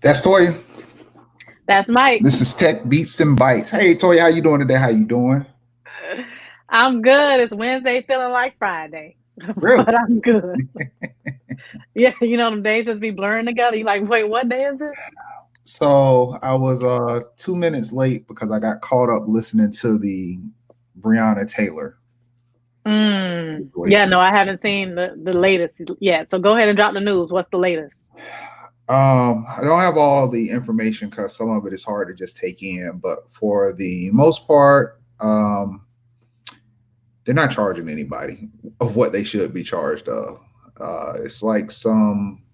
That's Toya. That's Mike. This is Tech Beats and Bytes. Hey Toya, how you doing today? How you doing? I'm good. It's Wednesday, feeling like Friday, Really? but I'm good. Yeah, them days just be blurring together. You like, wait, what day is it? So I was 2 minutes late because I got caught up listening to the Breonna Taylor Yeah, situation. no, I haven't seen the latest yet. So go ahead and drop the news. What's the latest? I don't have all the information because some of it is hard to just take in, but for the most part, they're not charging anybody of what they should be charged of. It's like some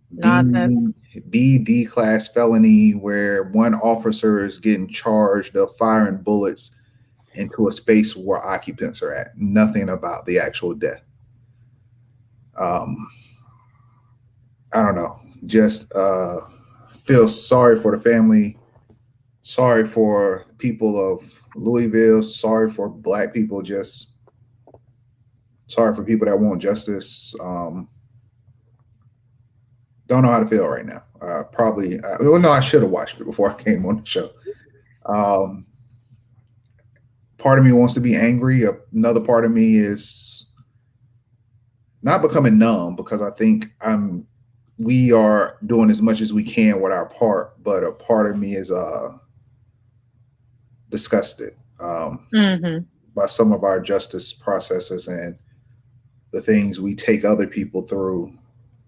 Nonsense. D class felony where one officer is getting charged of firing bullets into a space where occupants are at. Nothing about the actual death. I don't know. Just feel sorry for the family. Sorry for people of Louisville. Sorry for Black people. Just sorry for people that want justice. Don't know how to feel right now. No, I should have watched it before I came on the show. Part of me wants to be angry. Another part of me is not becoming numb because I think we are doing as much as we can with our part, but a part of me is disgusted by some of our justice processes and the things we take other people through,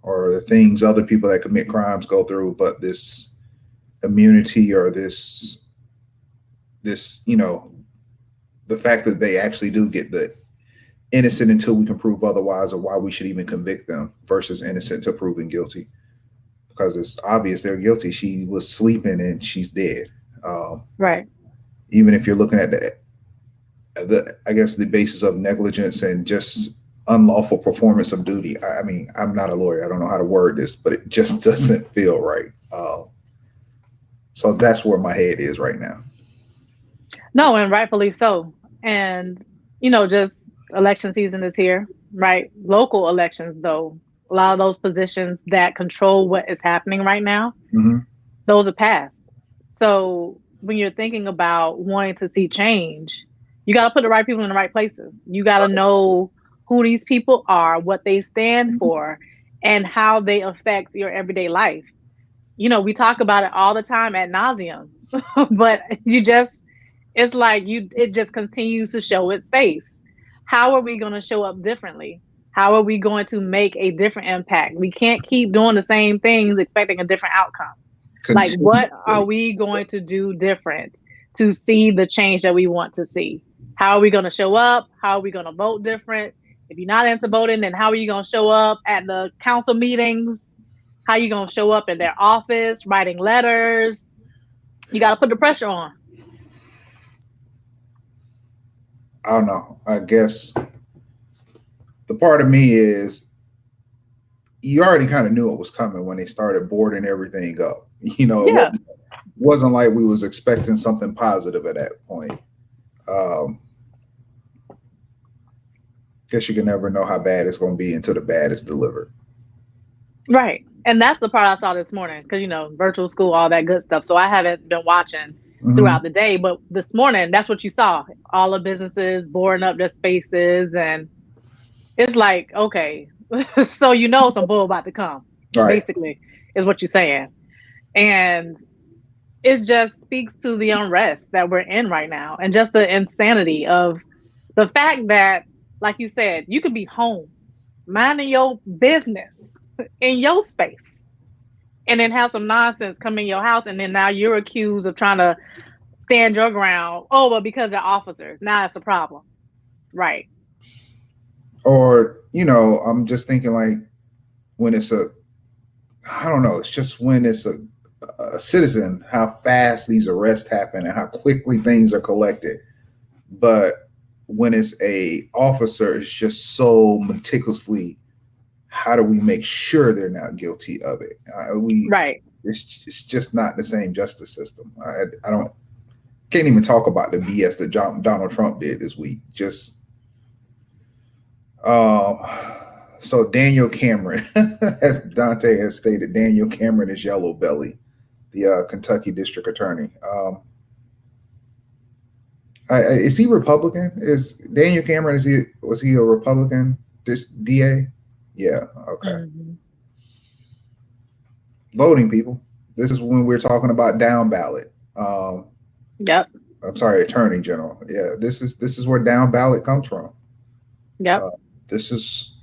or the things other people that commit crimes go through. But this immunity, or this, the fact that they actually do get the innocent until we can prove otherwise, or why we should even convict them versus innocent to proven guilty, because it's obvious they're guilty. She was sleeping and she's dead. Right. Even if you're looking at the I guess the basis of negligence and just unlawful performance of duty. I mean, I'm not a lawyer. I don't know how to word this, but it just doesn't feel right. So that's where my head is right now. No, and rightfully so. And, just election season is here, right? Local elections, though, a lot of those positions that control what is happening right now, those are passed. So when you're thinking about wanting to see change, you got to put the right people in the right places. You got to know who these people are, what they stand for, and how they affect your everyday life. We talk about it all the time ad nauseum, but it's like it just continues to show its face. How are we going to show up differently? How are we going to make a different impact? We can't keep doing the same things expecting a different outcome. Like, what are we going to do different to see the change that we want to see? How are we going to show up? How are we going to vote different? If you're not into voting, then how are you going to show up at the council meetings? How are you going to show up in their office, writing letters? You got to put the pressure on. I don't know. I guess the part of me is, you already kind of knew it was coming when they started boarding everything up. It wasn't like we was expecting something positive at that point. Guess you can never know how bad it's going to be until the bad is delivered. Right. And that's the part I saw this morning because, virtual school, all that good stuff. So I haven't been watching throughout the day. But this morning, that's what you saw. All the businesses boarding up their spaces. And it's like, okay, so some bull about to come, basically, is what you're saying. And it just speaks to the unrest that we're in right now and just the insanity of the fact that, like you said, you could be home, minding your business in your space, and then have some nonsense come in your house, and then now you're accused of trying to stand your ground. Oh, but because they're officers, now it's a problem. Right. Or, I'm just thinking, like, when it's I don't know, it's just when it's a a citizen how fast these arrests happen and how quickly things are collected. But when it's a officer, it's just so meticulously. How do we make sure they're not guilty of it? Right. It's just not the same justice system. I don't can't even talk about the BS that Donald Trump did this week. Just so Daniel Cameron, as Dante has stated, Daniel Cameron is Yellow Belly, the Kentucky District Attorney. Is he Republican? Is Daniel Cameron? Was he a Republican? This DA? Yeah. Okay. Mm-hmm. Voting people. This is when we're talking about down ballot. Yep. I'm sorry, Attorney General. Yeah. This is where down ballot comes from. Yep. This is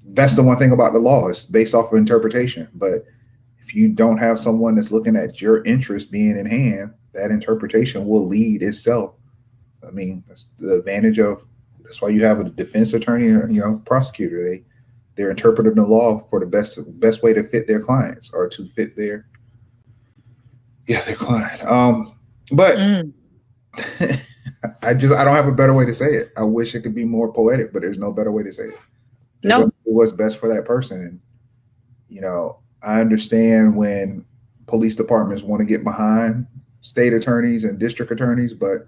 that's the one thing about the law. It's based off of interpretation. But if you don't have someone that's looking at your interest being in hand, that interpretation will lead itself. I mean, that's the advantage of. That's why you have a defense attorney or prosecutor. They're interpreting the law for the best way to fit their clients or to fit their client. But I don't have a better way to say it. I wish it could be more poetic, but there's no better way to say it. No, what's best for that person. And I understand when police departments want to get behind state attorneys and district attorneys, but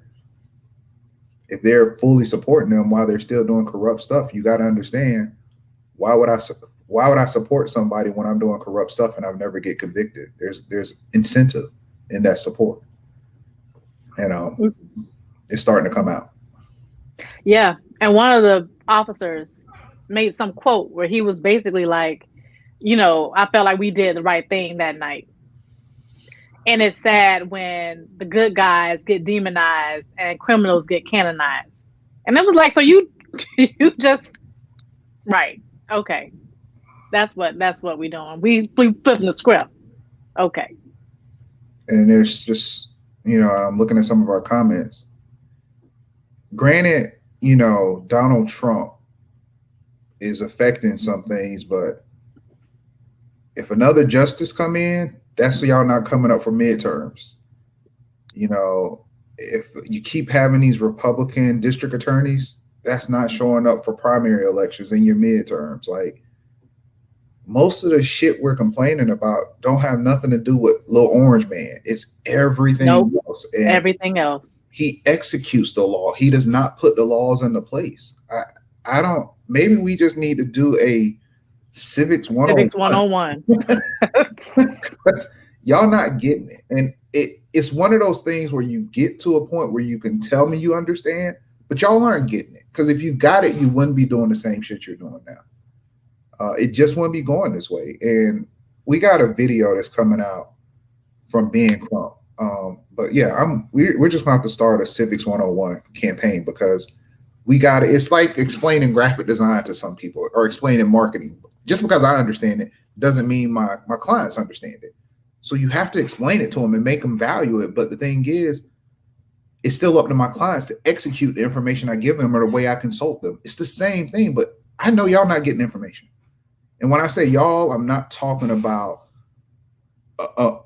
if they're fully supporting them while they're still doing corrupt stuff, you got to understand why would I support somebody when I'm doing corrupt stuff and I'll never get convicted? There's incentive in that support, and it's starting to come out. Yeah, and one of the officers made some quote where he was basically like, I felt like we did the right thing that night. And it's sad when the good guys get demonized and criminals get canonized. And it was like, so you just right. Okay. That's what we're doing. We flipping the script. Okay. And there's just, I'm looking at some of our comments. Granted, Donald Trump is affecting some things, but if another justice come in, that's y'all not coming up for midterms. If you keep having these Republican district attorneys, that's not showing up for primary elections in your midterms. Like, most of the shit we're complaining about don't have nothing to do with Lil Orange Man. It's everything else. And everything else. He executes the law. He does not put the laws into place. I don't. Maybe we just need to do a Civics 101. Y'all not getting it. And it's one of those things where you get to a point where you can tell me you understand, but y'all aren't getting it. Because if you got it, you wouldn't be doing the same shit you're doing now. It just wouldn't be going this way. And we got a video that's coming out from Ben Crump. But yeah, we're just going to have to start a Civics 101 campaign because we got it. It's like explaining graphic design to some people or explaining marketing. Just because I understand it doesn't mean my clients understand it. So you have to explain it to them and make them value it. But the thing is, it's still up to my clients to execute the information I give them or the way I consult them. It's the same thing, but I know y'all not getting information. And when I say y'all, I'm not talking about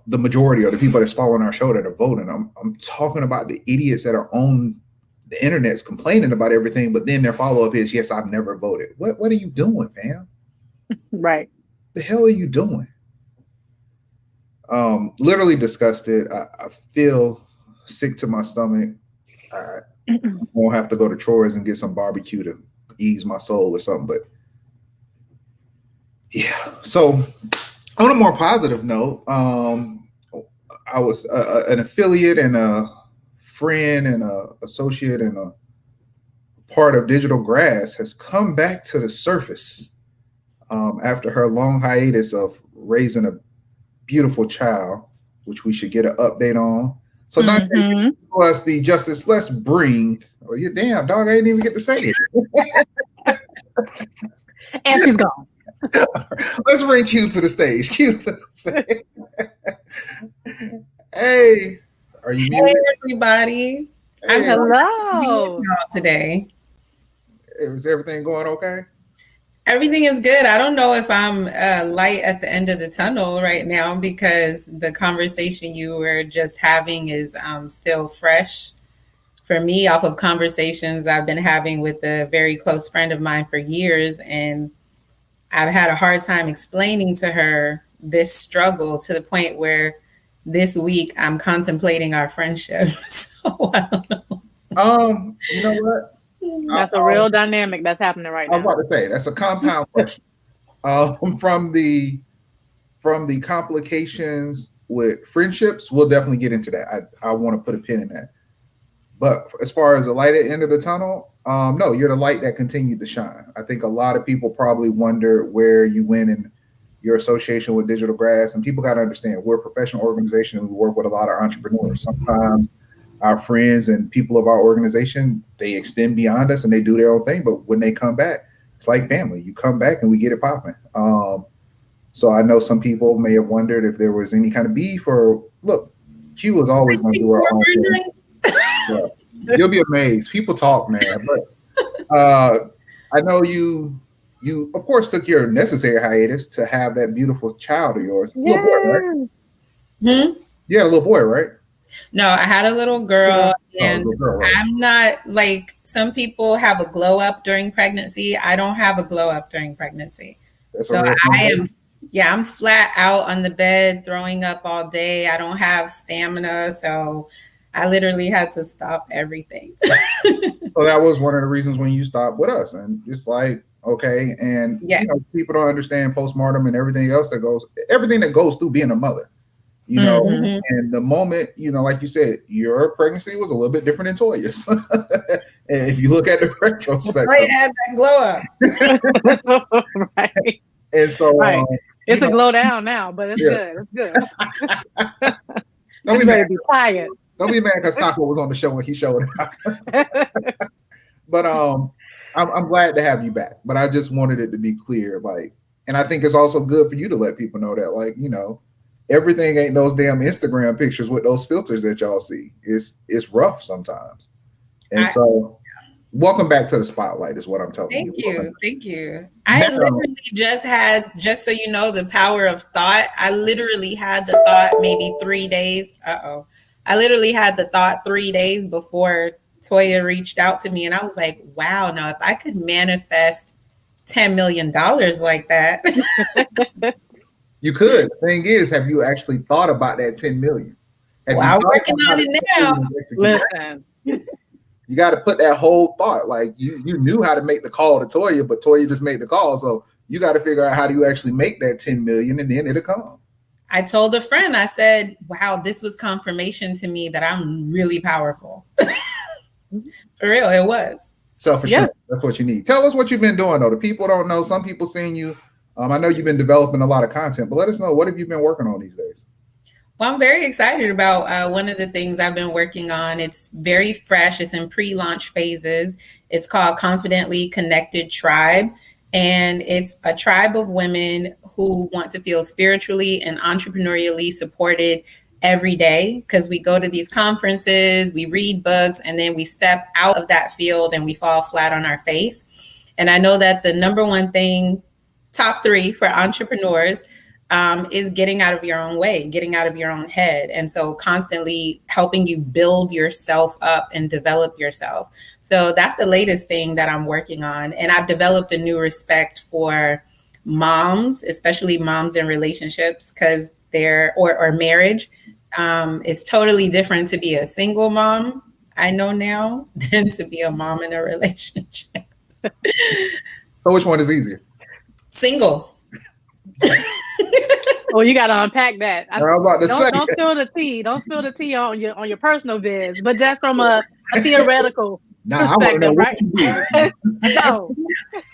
the majority of the people that's following our show that are voting. I'm talking about the idiots that are on the internet's complaining about everything, but then their follow-up is, yes, I've never voted. What are you doing, fam? Right. The hell are you doing? Literally disgusted. I feel sick to my stomach. I won't have to go to Troy's and get some barbecue to ease my soul or something, but yeah. So on a more positive note, I was an affiliate and a friend and a associate and a part of Digital Grass has come back to the surface after her long hiatus of raising a beautiful child, which we should get an update on. So now us the justice. Let's bring. Oh, you damn dog! I didn't even get to say it. And she's gone. Let's bring Q to the stage. Q to the stage. Hey, are you muted? Hey, everybody. Hey. Hello. Today. Is everything going okay? Everything is good. I don't know if I'm light at the end of the tunnel right now because the conversation you were just having is still fresh for me off of conversations I've been having with a very close friend of mine for years. And I've had a hard time explaining to her this struggle to the point where this week I'm contemplating our friendship. So I don't know. You know what? That's a real dynamic that's happening right I was now. about to say that's a compound question. From the complications with friendships, we'll definitely get into that. I want to put a pin in that. But as far as the light at the end of the tunnel, no, you're the light that continued to shine. I think a lot of people probably wonder where you went in your association with Digital Grass, and people got to understand we're a professional organization and we work with a lot of entrepreneurs. Sometimes our friends and people of our organization they extend beyond us and they do their own thing, but when they come back, it's like family. You come back and we get it popping. So I know some people may have wondered if there was any kind of beef or look, Q was always going to do her own thing. Yeah. You'll be amazed. People talk, man. But I know you of course took your necessary hiatus to have that beautiful child of yours. It's a little boy, right? Hmm? You had a little boy, right? No, I had a little girl, Oh, a and little girl, right? I'm not like some people have a glow up during pregnancy. I don't have a glow up during pregnancy. That's a So real I thing. am, yeah, I'm flat out on the bed, throwing up all day. I don't have stamina. So I literally had to stop everything. So that was one of the reasons when you stopped with us, and it's like okay, and Yeah. people don't understand postpartum and everything that goes through being a mother. You know, Hmm. Hmm. and the moment, like you said, your pregnancy was a little bit different than Toya's. And if you look at the retrospect, I had that glow up. Right. and so, Right. you It's a know, glow down now, but it's yeah, good. It's good. don't It's be mad. ready to be tired. Don't be mad because Taco was on the show when he showed up. But I'm glad to have you back. But I just wanted it to be clear, like, and I think it's also good for you to let people know that, like, everything ain't those damn Instagram pictures with those filters that y'all see. It's rough sometimes, and I, so welcome back to the spotlight is what I'm telling Thank you. you. Thank you. I Now, literally just so you know the power of thought, I literally had the thought maybe 3 days. I literally had the thought 3 days before Toya reached out to me. And I was like, wow, now if I could manifest $10 million like that. you could. The thing is, have you actually thought about that 10 million? Have you Well, I'm thought working about how on to it now. execute? Listen. You got to put that whole thought. Like you knew how to make the call to Toya, but Toya just made the call. So you got to figure out how do you actually make that 10 million, and then it'll come. I told a friend, I said, wow, this was confirmation to me that I'm really powerful. For real, it was. Self Yeah. assurance. That's what you need. Tell us what you've been doing though. The people don't know. Some people seeing you. I know you've been developing a lot of content, but let us know what have you been working on these days. Well, I'm very excited about one of the things I've been working on. It's very fresh. It's in pre-launch phases. It's called Confidently Connected Tribe. And it's a tribe of women who want to feel spiritually and entrepreneurially supported every day because we go to these conferences, we read books, and then we step out of that field and we fall flat on our face. And I know that the number one thing, top three for entrepreneurs, is getting out of your own way, getting out of your own head. And so constantly helping you build yourself up and develop yourself. So that's the latest thing that I'm working on. And I've developed a new respect for moms, especially moms in relationships, because or marriage. It's totally different to be a single mom, I know now, than to be a mom in a relationship. So which one is easier? Single. Well, you got to unpack that. I was about to say. Don't spill the tea. Don't spill the tea on your personal biz, but just from a theoretical Nah, I want to know perspective, what right? you do. No.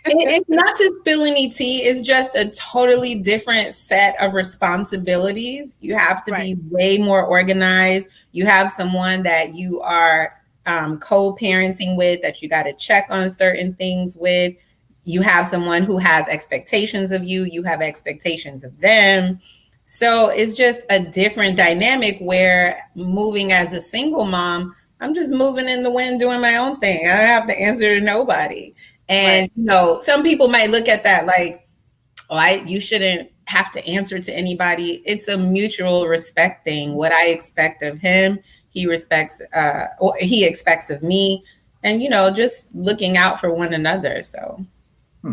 It's not to spill any tea. It's just a totally different set of responsibilities. You have to Right. be way more organized. You have someone that you are co-parenting with that you got to check on certain things with. You have someone who has expectations of you. You have expectations of them. So it's just a different dynamic where moving as a single mom, I'm just moving in the wind doing my own thing. I don't have to answer to nobody. And, some people might look at that like, oh, you shouldn't have to answer to anybody. It's a mutual respect thing. What I expect of him, he respects, or he expects of me, and just looking out for one another. So,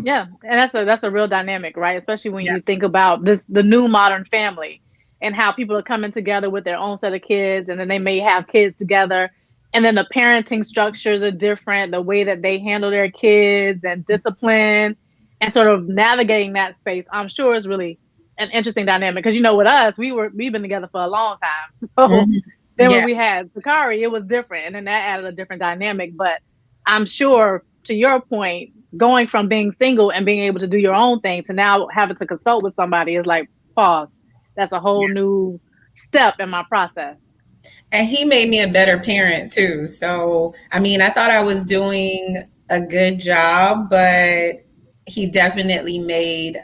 yeah, and that's a real dynamic, right? Especially when you think about the new modern family and how people are coming together with their own set of kids, and then they may have kids together, and then the parenting structures are different, the way that they handle their kids and discipline, and sort of navigating that space. I'm sure is really an interesting dynamic because with us, we've been together for a long time, so then when we had Sakari, it was different, and then that added a different dynamic. But I'm sure, to your point, going from being single and being able to do your own thing to now having to consult with somebody is like, pause. That's a whole new step in my process. And he made me a better parent too. So, I thought I was doing a good job, but he definitely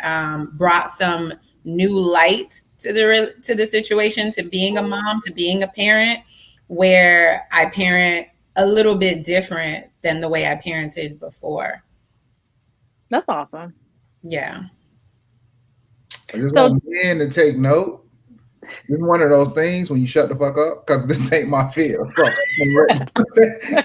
brought some new light to the situation, to being a mom, to being a parent, where I parent a little bit different than the way I parented before. That's awesome. Yeah. I just want men to take note. It's one of those things when you shut the fuck up, because this ain't my field. So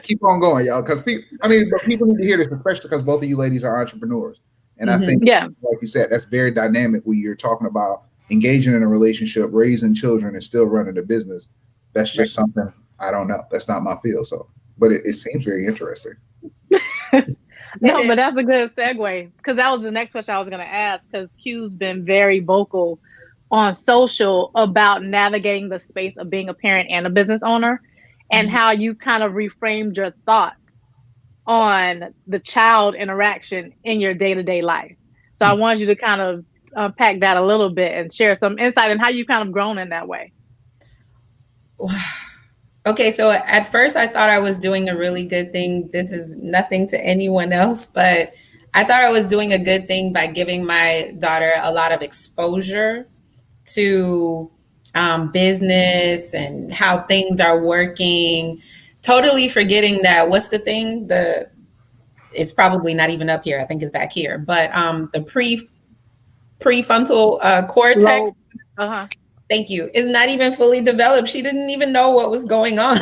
keep on going, y'all. Because people need to hear this, especially because both of you ladies are entrepreneurs. And I think, like you said, that's very dynamic when you're talking about engaging in a relationship, raising children, and still running a business. That's just something I don't know. That's not my field. So, but it seems very interesting. No, but that's a good segue, because that was the next question I was going to ask, because Q's been very vocal on social about navigating the space of being a parent and a business owner, and how you kind of reframed your thoughts on the child interaction in your day-to-day life. So I wanted you to kind of unpack that a little bit and share some insight on how you kind of grown in that way. Okay, so at first I thought I was doing a really good thing. This is nothing to anyone else, but I thought I was doing a good thing by giving my daughter a lot of exposure to business and how things are working, totally forgetting that, what's the thing? It's probably not even up here. I think it's back here, but the prefrontal cortex. Thank you. Is not even fully developed. She didn't even know what was going on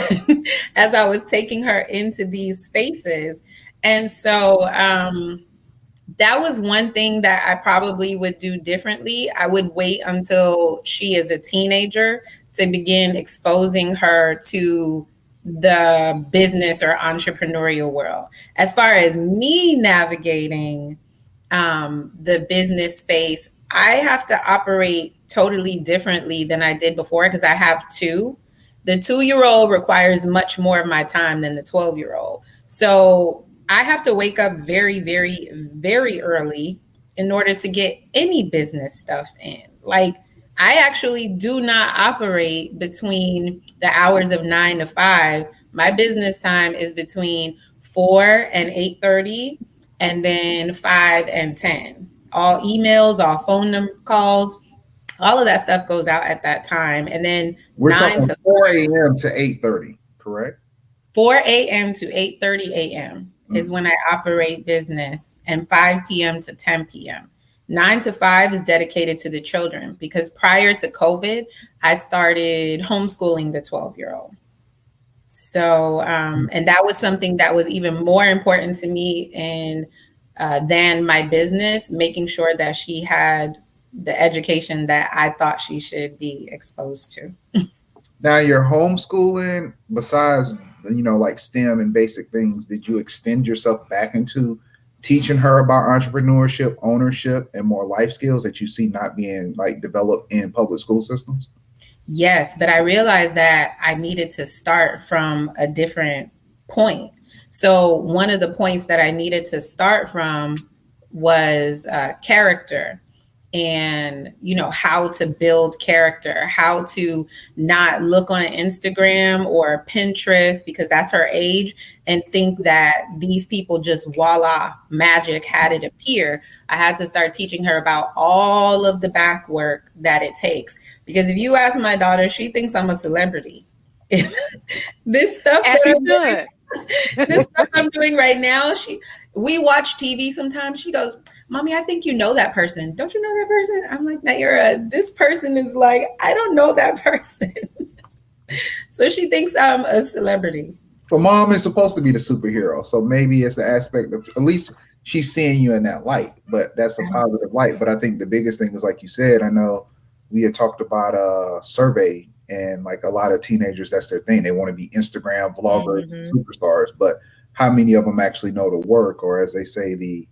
as I was taking her into these spaces. And so that was one thing that I probably would do differently. I would wait until she is a teenager to begin exposing her to the business or entrepreneurial world. As far as me navigating the business space, I have to operate totally differently than I did before, because I have two. The 2-year-old requires much more of my time than the 12-year-old. So I have to wake up very, very, very early in order to get any business stuff in. Like, I actually do not operate between the hours of 9 to 5. My business time is between 4 and 8:30, and then 5 and 10. All emails, all phone number calls, all of that stuff goes out at that time. And then we're 9 to 4 a.m. to 8:30, correct? 4 a.m. to 8:30 a.m. is when I operate business, and 5 p.m. to 10 p.m. 9 to 5 is dedicated to the children, because prior to COVID, I started homeschooling the 12-year-old. So, and that was something that was even more important to me than my business, making sure that she had the education that I thought she should be exposed to. Now, your homeschooling, besides, like STEM and basic things, did you extend yourself back into teaching her about entrepreneurship, ownership, and more life skills that you see not being like developed in public school systems? Yes, but I realized that I needed to start from a different point. So one of the points that I needed to start from was character. And, how to build character, how to not look on Instagram or Pinterest, because that's her age, and think that these people just voila, magic, had it appear. I had to start teaching her about all of the back work that it takes. Because if you ask my daughter, she thinks I'm a celebrity. This stuff. As she should. This stuff I'm doing right now, we watch TV sometimes. She goes, Mommy, I think you know that person. Don't you know that person? I'm like, Naira, this person is like, I don't know that person. So she thinks I'm a celebrity. But mom is supposed to be the superhero. So maybe it's the aspect of, at least she's seeing you in that light, but that's a positive light. But I think the biggest thing is, like you said, I know we had talked about a survey, and like a lot of teenagers, that's their thing. They want to be Instagram vloggers, superstars, but how many of them actually know the work, or as they say, the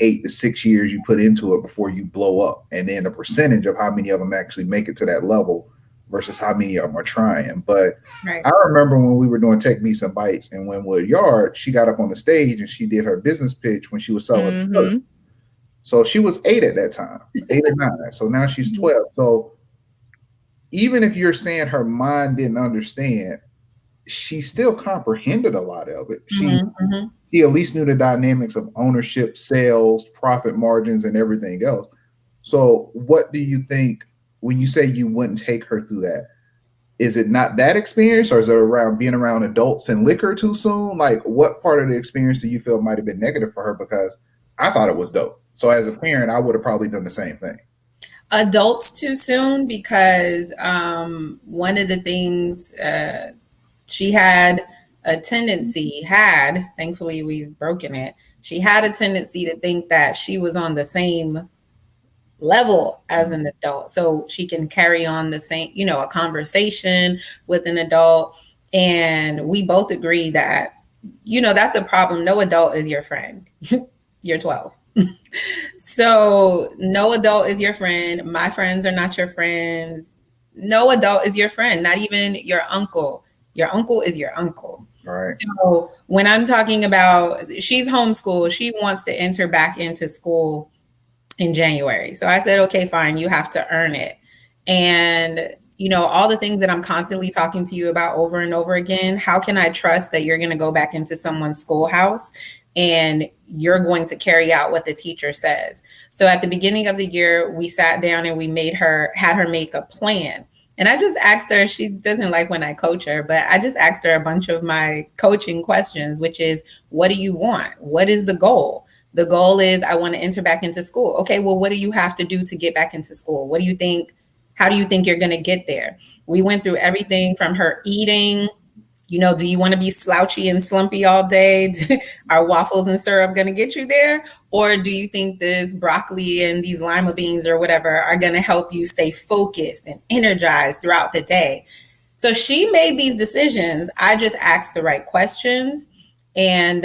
8 to 6 years you put into it before you blow up, and then the percentage of how many of them actually make it to that level versus how many of them are trying. But I remember when we were doing Tech Beats and Bytes in Wynwood Yard, she got up on the stage and she did her business pitch when she was selling. So she was 8 at that time, 8 or 9. So now she's 12. So even if you're saying her mind didn't understand, she still comprehended a lot of it. She at least knew the dynamics of ownership, sales, profit margins, and everything else. So what do you think when you say you wouldn't take her through that? Is it not that experience, or is it around being around adults and liquor too soon? Like, what part of the experience do you feel might have been negative for her? Because I thought it was dope. So as a parent, I would have probably done the same thing. Adults too soon, because one of the things she had a tendency, thankfully we've broken it, she had a tendency to think that she was on the same level as an adult, so she can carry on the same, a conversation with an adult. And we both agree that, that's a problem. No adult is your friend. You're 12. So no adult is your friend. My friends are not your friends. No adult is your friend, not even your uncle. Your uncle is your uncle. Right. So when I'm talking about, she's homeschooled, she wants to enter back into school in January. So I said, okay, fine, you have to earn it. And, all the things that I'm constantly talking to you about over and over again, how can I trust that you're going to go back into someone's schoolhouse and you're going to carry out what the teacher says? So at the beginning of the year, we sat down and we had her make a plan. And I just asked her, she doesn't like when I coach her, but I just asked her a bunch of my coaching questions, which is, what do you want? What is the goal? The goal is, I want to enter back into school. Okay, well, what do you have to do to get back into school? What do you think? How do you think you're going to get there? We went through everything from her eating. Do you want to be slouchy and slumpy all day? Are waffles and syrup going to get you there? Or do you think this broccoli and these lima beans or whatever are going to help you stay focused and energized throughout the day? So she made these decisions. I just asked the right questions. And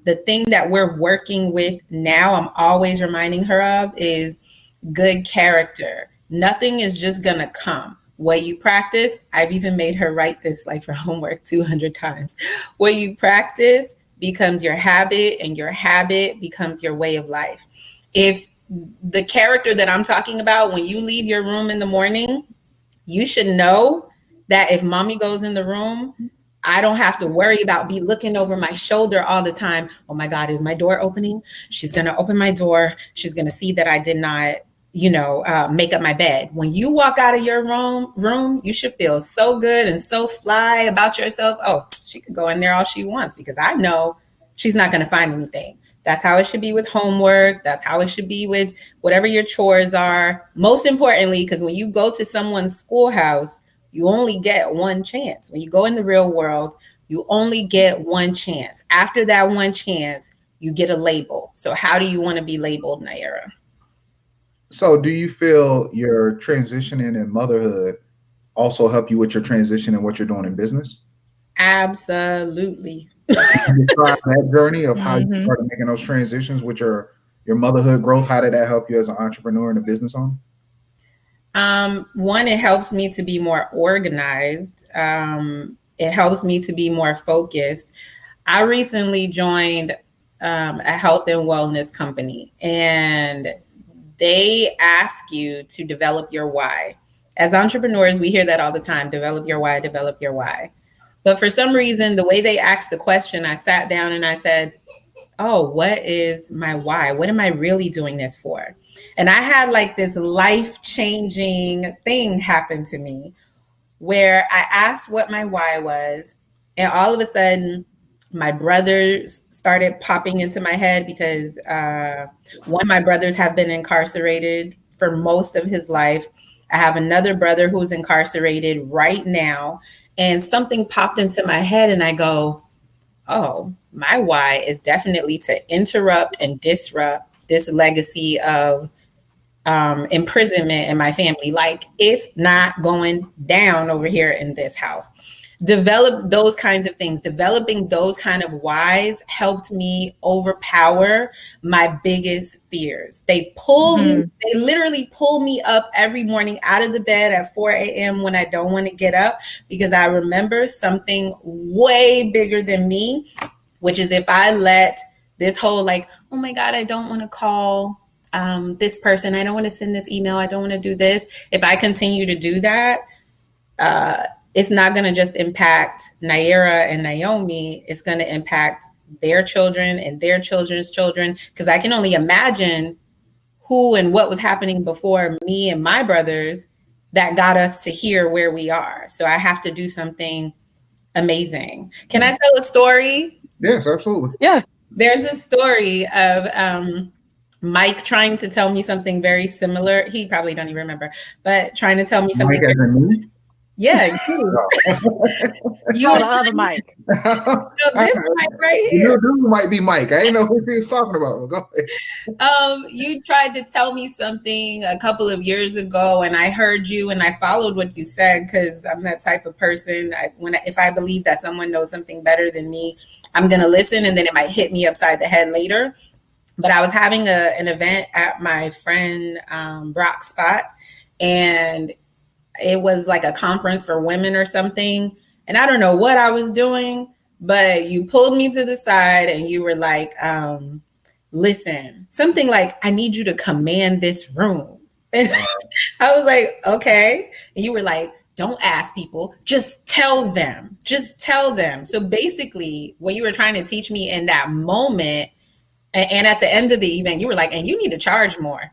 the thing that we're working with now, I'm always reminding her of, is good character. Nothing is just going to come. What you practice, I've even made her write this like for homework 200 times. What you practice becomes your habit, and your habit becomes your way of life. If the character that I'm talking about, when you leave your room in the morning, you should know that if mommy goes in the room, I don't have to worry about be looking over my shoulder all the time. Oh my God, is my door opening? She's going to open my door. She's going to see that I did not, make up my bed. When you walk out of your room, you should feel so good and so fly about yourself. Oh, she could go in there all she wants because I know she's not going to find anything. That's how it should be with homework. That's how it should be with whatever your chores are. Most importantly, because when you go to someone's schoolhouse, you only get one chance. When you go in the real world, you only get one chance. After that one chance, you get a label. So how do you want to be labeled, Naira? So do you feel your transition in motherhood also help you with your transition and what you're doing in business? Absolutely. Describe that journey of how you started making those transitions with your motherhood growth. How did that help you as an entrepreneur and a business owner? One, it helps me to be more organized. It helps me to be more focused. I recently joined a health and wellness company, and they ask you to develop your why. As entrepreneurs, we hear that all the time, develop your why, develop your why. But for some reason, the way they asked the question, I sat down and I said, oh, what is my why? What am I really doing this for? And I had like this life-changing thing happen to me where I asked what my why was, and all of a sudden My brothers started popping into my head because one of my brothers have been incarcerated for most of his life. I have another brother who's incarcerated right now, and something popped into my head, and I go, oh, my why is definitely to interrupt and disrupt this legacy of imprisonment in my family. Like, it's not going down over here in this house. Develop those kinds of things. Developing those kind of whys helped me overpower my biggest fears. They literally pull me up every morning out of the bed at 4 a.m. when I don't want to get up, because I remember something way bigger than me, which is if I let this whole like, oh my God, I don't want to call this person, I don't want to send this email, I don't want to do this. If I continue to do that, it's not going to just impact Naira and Naomi. It's going to impact their children and their children's children, because I can only imagine who and what was happening before me and my brothers that got us to here where we are. So I have to do something amazing. Can I tell a story? Yes, absolutely. Yeah. There's a story of Mike trying to tell me something very similar. He probably don't even remember, but trying to tell me something. Mike as in me? Yeah, you the other Mike. This Mike right here. Your dude might be Mike. I didn't know who he was talking about. Go ahead. You tried to tell me something a couple of years ago, and I heard you, and I followed what you said, because I'm that type of person. If I believe that someone knows something better than me, I'm gonna listen, and then it might hit me upside the head later. But I was having an event at my friend Brock's spot, and it was like a conference for women or something. And I don't know what I was doing, but you pulled me to the side and you were like, listen, something like, I need you to command this room. And I was like, okay. And you were like, don't ask people, just tell them, just tell them. So basically what you were trying to teach me in that moment, and at the end of the event, you were like, and you need to charge more.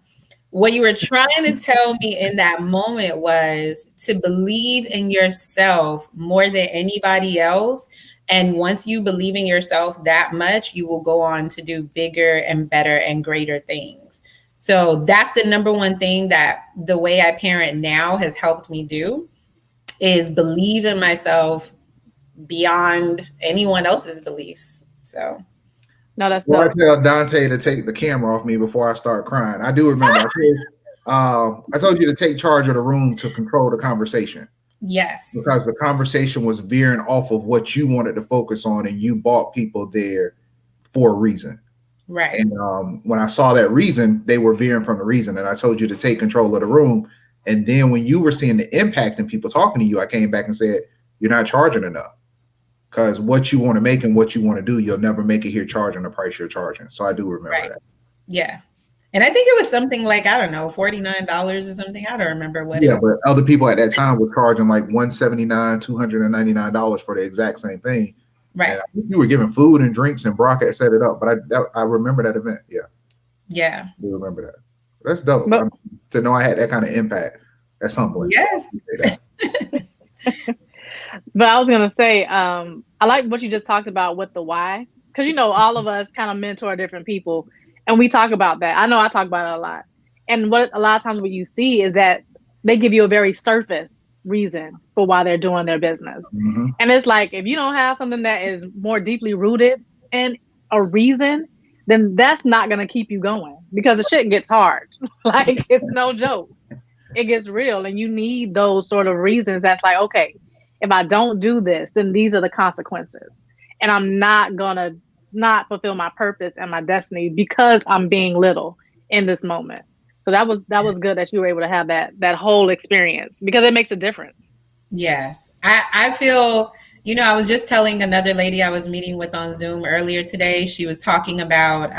What you were trying to tell me in that moment was to believe in yourself more than anybody else. And once you believe in yourself that much, you will go on to do bigger and better and greater things. So that's the number one thing that the way I parent now has helped me do, is believe in myself beyond anyone else's beliefs. So. No, that's well, I tell Dante to take the camera off me before I start crying. I do remember. I told you to take charge of the room to control the conversation. Yes. Because the conversation was veering off of what you wanted to focus on, and you brought people there for a reason. Right. And when I saw that reason, they were veering from the reason. And I told you to take control of the room. And then when you were seeing the impact in people talking to you, I came back and said, you're not charging enough. Because what you want to make and what you want to do, you'll never make it here charging the price you're charging. So I do remember that. Yeah. And I think it was something like, I don't know, $49 or something. I don't remember what. Yeah, but other people at that time were charging like $179, $299 for the exact same thing. Right. And I think you were giving food and drinks, and Brock had set it up. But I remember that event. Yeah. Yeah. I do remember that. That's dope. To know I had that kind of impact at some point. Yes. But I was gonna say, I like what you just talked about with the why, because all of us kind of mentor different people, and we talk about that. I know I talk about it a lot, and what a lot of times what you see is that they give you a very surface reason for why they're doing their business, and it's like, if you don't have something that is more deeply rooted in a reason, then that's not gonna keep you going, because the shit gets hard. Like, it's no joke. It gets real, and you need those sort of reasons. That's like, okay, if I don't do this, then these are the consequences. And I'm not gonna not fulfill my purpose and my destiny because I'm being little in this moment. So that was good that you were able to have that whole experience, because it makes a difference. Yes. I feel, I was just telling another lady I was meeting with on Zoom earlier today. She was talking about,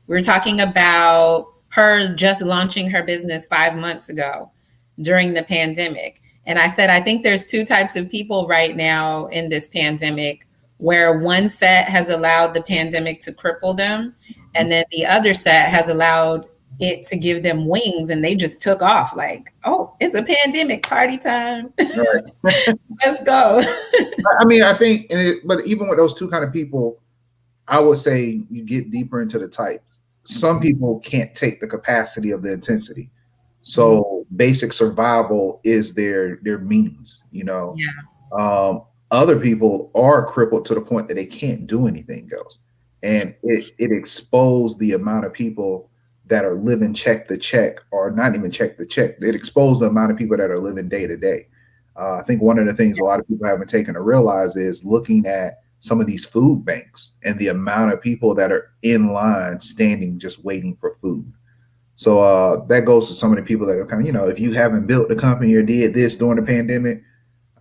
we were talking about her just launching her business 5 months ago during the pandemic. And I said, I think there's two types of people right now in this pandemic, where one set has allowed the pandemic to cripple them, and then the other set has allowed it to give them wings, and they just took off like, oh, it's a pandemic, party time. Right. Let's go. I mean, I think, but even with those two kind of people, I would say you get deeper into the types. Some people can't take the capacity of the intensity. So basic survival is their means, you know. Yeah. Other people are crippled to the point that they can't do anything else. And it exposed the amount of people that are living check to check, or not even check to check. It exposed the amount of people that are living day to day. I think one of the things a lot of people haven't taken to realize is looking at some of these food banks and the amount of people that are in line standing just waiting for food. So that goes to some of the people that are kind of, you know, if you haven't built the company or did this during the pandemic,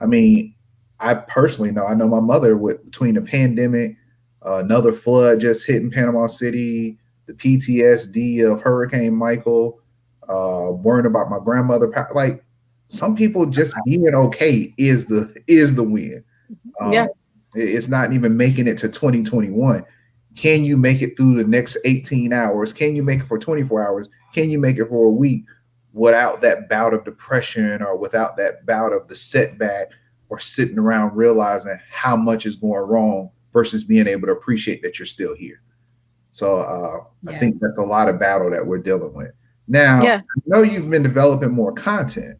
I mean, I personally know, I know my mother with between the pandemic, another flood just hitting Panama City, the PTSD of Hurricane Michael, worrying about my grandmother. Like some people just being okay is the win. Yeah. It's not even making it to 2021. Can you make it through the next 18 hours? Can you make it for 24 hours? Can you make it for a week without that bout of depression or without that bout of the setback or sitting around realizing how much is going wrong versus being able to appreciate that you're still here? So I think that's a lot of battle that we're dealing with. Now, I know you've been developing more content.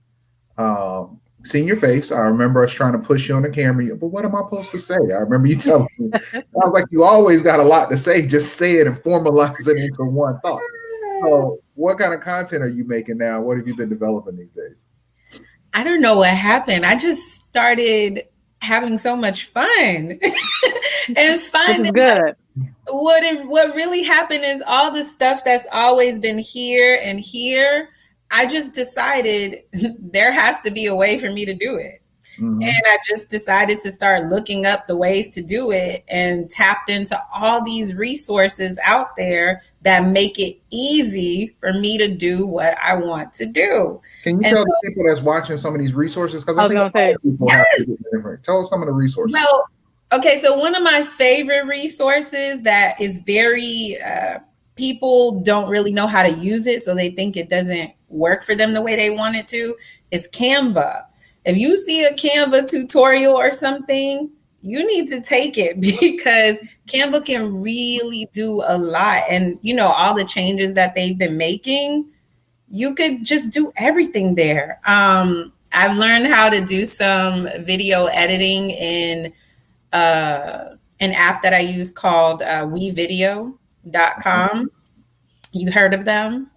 Seeing your face, I remember us trying to push you on the camera, but what am I supposed to say? I remember you telling me, I was like, you always got a lot to say, just say it and formalize it into one thought. So what kind of content are you making now? What have you been developing these days? I don't know what happened. I just started having so much fun and finding good. What really happened is all the stuff that's always been here and here, I just decided there has to be a way for me to do it. Mm-hmm. And I just decided to start looking up the ways to do it and tapped into all these resources out there that make it easy for me to do what I want to do. Can you tell the people that's watching some of these resources? Because I was going to say, yes. Tell us some of the resources. Well, okay, so one of my favorite resources that is very, people don't really know how to use it, so they think it doesn't work for them the way they want it to, is Canva. If you see a Canva tutorial or something, you need to take it because Canva can really do a lot. And, you know, all the changes that they've been making, you could just do everything there. I've learned how to do some video editing in an app that I use called WeVideo.com. You heard of them?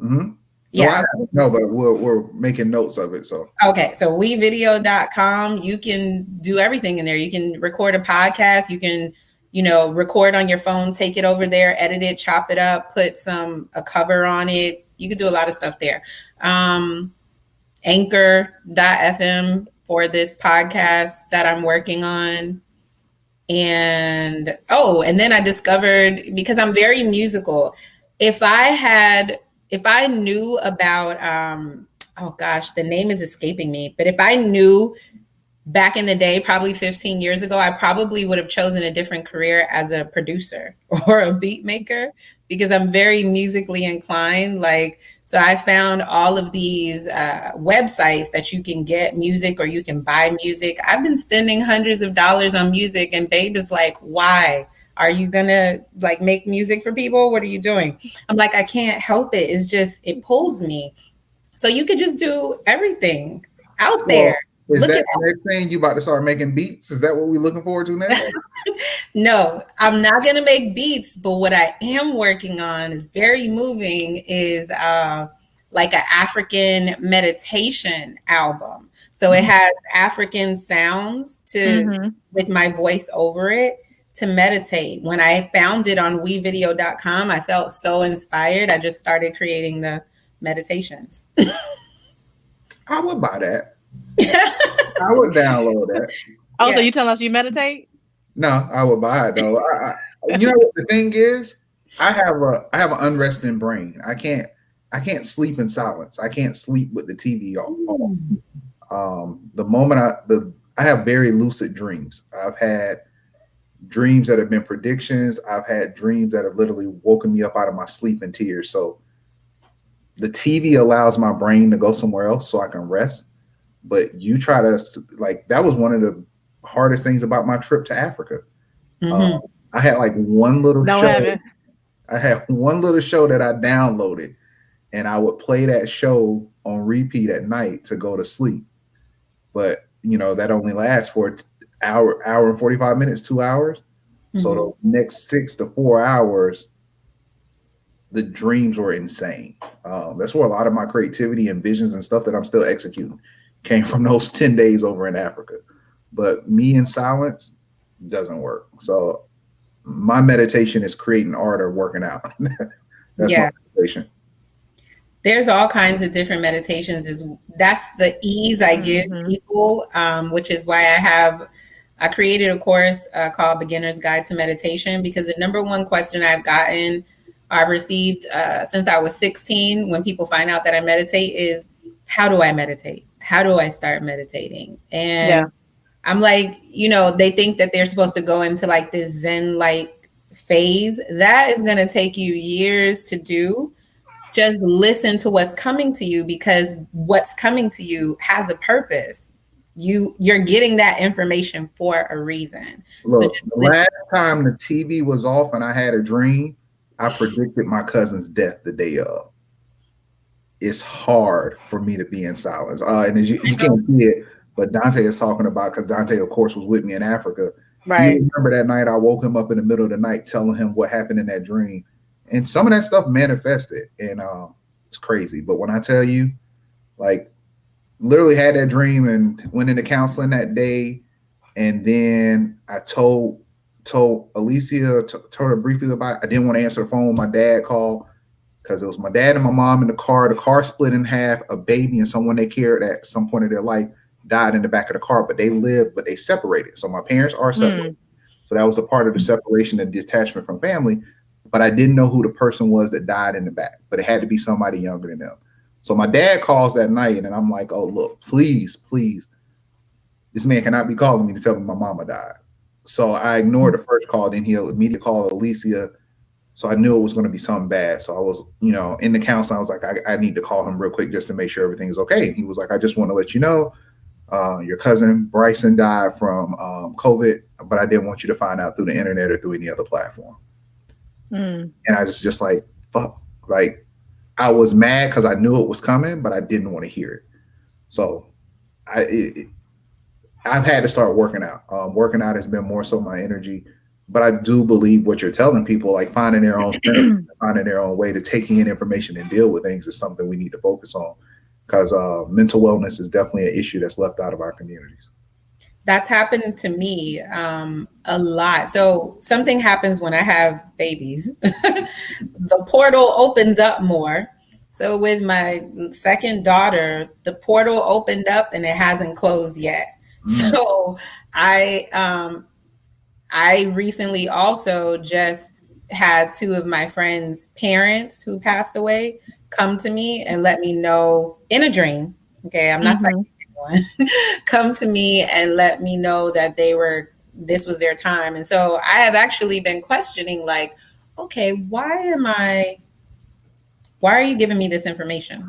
Mm-hmm. Yeah. No, but we're making notes of it. So okay, so WeVideo.com, you can do everything in there. You can record a podcast. You can, you know, record on your phone, take it over there, edit it, chop it up, put a cover on it. You can do a lot of stuff there. Anchor.fm for this podcast that I'm working on. And then I discovered, because I'm very musical, if I knew about the name is escaping me, but if I knew back in the day, probably 15 years ago, I probably would have chosen a different career as a producer or a beat maker, because I'm very musically inclined. So I found all of these websites that you can get music or you can buy music. I've been spending hundreds of dollars on music, and Babe is like, why? Are you gonna make music for people? What are you doing? I'm like, I can't help it. It's just, it pulls me. So you could just do everything out there. Is that the next thing you about to start making beats? Is that what we're looking forward to next? No, I'm not going to make beats, but what I am working on is very moving, is like an African meditation album. So it has African sounds with my voice over it to meditate. When I found it on WeVideo.com, I felt so inspired. I just started creating the meditations. I would buy that. I would download that. Oh, yeah. So you telling us you meditate? No, I would buy it though. You know what the thing is? I have an unresting brain. I can't sleep in silence. I can't sleep with the TV off. The moment I have very lucid dreams. I've had dreams that have been predictions. I've had dreams that have literally woken me up out of my sleep in tears. So the TV allows my brain to go somewhere else so I can rest. But you try to, like, that was one of the hardest things about my trip to Africa. Mm-hmm. I had like one little Don't show. have it. I had one little show that I downloaded, and I would play that show on repeat at night to go to sleep. But that only lasts for an hour and 45 minutes, 2 hours. So the next 6 to 4 hours, the dreams were insane. That's where a lot of my creativity and visions and stuff that I'm still executing came from those 10 days over in Africa. But me in silence doesn't work. So my meditation is creating art or working out. That's my meditation. There's all kinds of different meditations. That's the ease I give people, which is why I created a course called Beginner's Guide to Meditation, because the number one question I've received since I was 16, when people find out that I meditate, is how do I meditate? How do I start meditating? And I'm like, they think that they're supposed to go into like this Zen-like phase. That is going to take you years to do. Just listen to what's coming to you, because what's coming to you has a purpose. You're getting that information for a reason. Look, so the last time the TV was off and I had a dream, I predicted my cousin's death the day of. It's hard for me to be in silence. And as you can't see it, but Dante is talking about, because Dante, of course, was with me in Africa. Right. You remember that night I woke him up in the middle of the night telling him what happened in that dream. And some of that stuff manifested, and it's crazy. But when I tell you, like, literally had that dream and went into counseling that day, and then I told Alicia, told her briefly about it. I didn't want to answer the phone. My dad called because it was my dad and my mom in the car. The car split in half. A baby and someone they cared at some point in their life died in the back of the car, but they separated. So my parents are separated. So that was a part of the separation and detachment from family. But I didn't know who the person was that died in the back, but it had to be somebody younger than them. So my dad calls that night, and I'm like, oh, look, please, this man cannot be calling me to tell me my mama died. So I ignored the first call. Then he immediately called Alicia. So I knew it was going to be something bad. So I was, in the counseling, I was like, I need to call him real quick just to make sure everything's okay. And he was like, I just want to let you know, your cousin Bryson died from COVID, but I didn't want you to find out through the internet or through any other platform. And I was just like, fuck. Like, I was mad because I knew it was coming, but I didn't want to hear it. So I've had to start working out. Working out has been more so my energy. But I do believe what you're telling people, like finding their own strength, finding their own way to taking in information and deal with things, is something we need to focus on, because mental wellness is definitely an issue that's left out of our communities. That's happened to me a lot. So something happens when I have babies. The portal opens up more. So with my second daughter, the portal opened up and it hasn't closed yet. So I recently also just had two of my friends' parents who passed away come to me and let me know in a dream. Okay, I'm not psychic anyone. Come to me and let me know that this was their time. And so I have actually been questioning, like, okay, why are you giving me this information?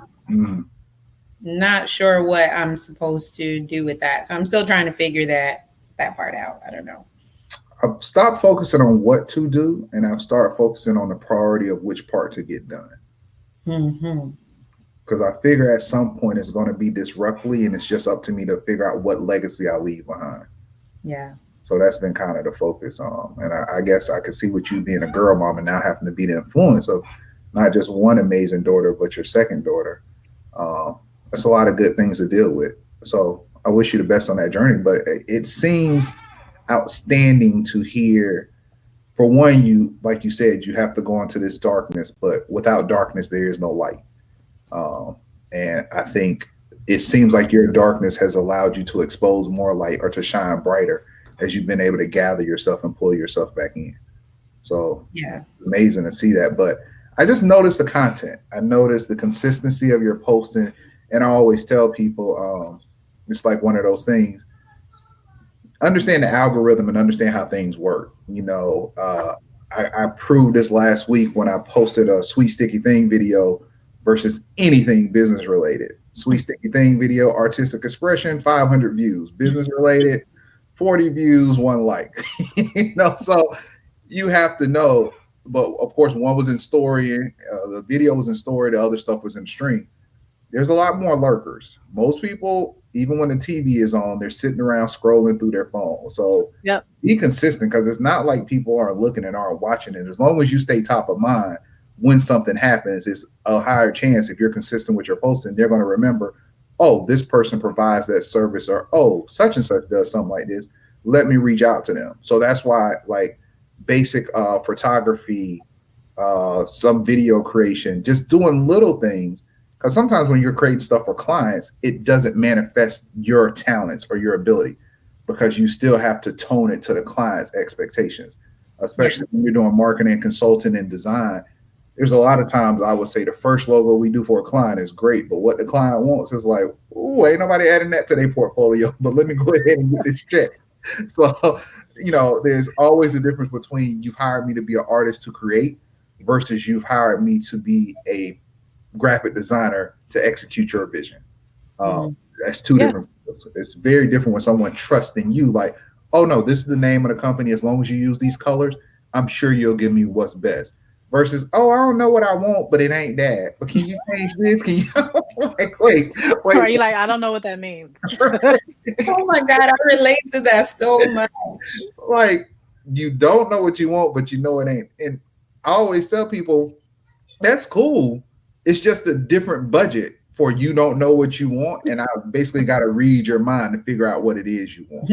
Not sure what I'm supposed to do with that. So I'm still trying to figure that part out. I don't know. I've stopped focusing on what to do, and I've started focusing on the priority of which part to get done. Because I figure at some point it's going to be disruptly, and it's just up to me to figure out what legacy I leave behind. Yeah. So that's been kind of the focus. And I guess I could see with you being a girl mom and now having to be the influence of not just one amazing daughter, but your second daughter. That's a lot of good things to deal with. So I wish you the best on that journey, but it seems outstanding to hear. For one, you, like you said, you have to go into this darkness, but without darkness, there is no light. And I think it seems like your darkness has allowed you to expose more light or to shine brighter as you've been able to gather yourself and pull yourself back in. So yeah, amazing to see that. But I just noticed the content. I noticed the consistency of your posting. And I always tell people, it's like one of those things. Understand the algorithm and understand how things work. I proved this last week when I posted a Sweet Sticky Thing video versus anything business related. Sweet Sticky Thing video, artistic expression, 500 views. Business related, 40 views, 1 like. So you have to know. But of course, one was in story, the video was in story, the other stuff was in stream. There's a lot more lurkers. Most people, even when the TV is on, they're sitting around scrolling through their phone. So be consistent, because it's not like people aren't looking and aren't watching it. As long as you stay top of mind when something happens, it's a higher chance, if you're consistent with your posting, they're going to remember, oh, this person provides that service, or oh, such and such does something like this. Let me reach out to them. So that's why, like, basic photography, some video creation, just doing little things. Because sometimes when you're creating stuff for clients, it doesn't manifest your talents or your ability, because you still have to tone it to the client's expectations, especially when you're doing marketing, consulting, and design. There's a lot of times I would say the first logo we do for a client is great, but what the client wants is like, oh, ain't nobody adding that to their portfolio, but let me go ahead and get this check. So, there's always a difference between you've hired me to be an artist to create versus you've hired me to be a graphic designer to execute your vision. That's two different fields. It's very different when someone trusts in you, like, oh no, this is the name of the company, as long as you use these colors, I'm sure you'll give me what's best, versus, oh, I don't know what I want, but it ain't that, but can you change this, can you wait. Are you like, I don't know what that means? Oh my God, I relate to that so much. Like, you don't know what you want, but you know it ain't. And I always tell people, that's cool. It's just a different budget for you don't know what you want. And I basically got to read your mind to figure out what it is you want.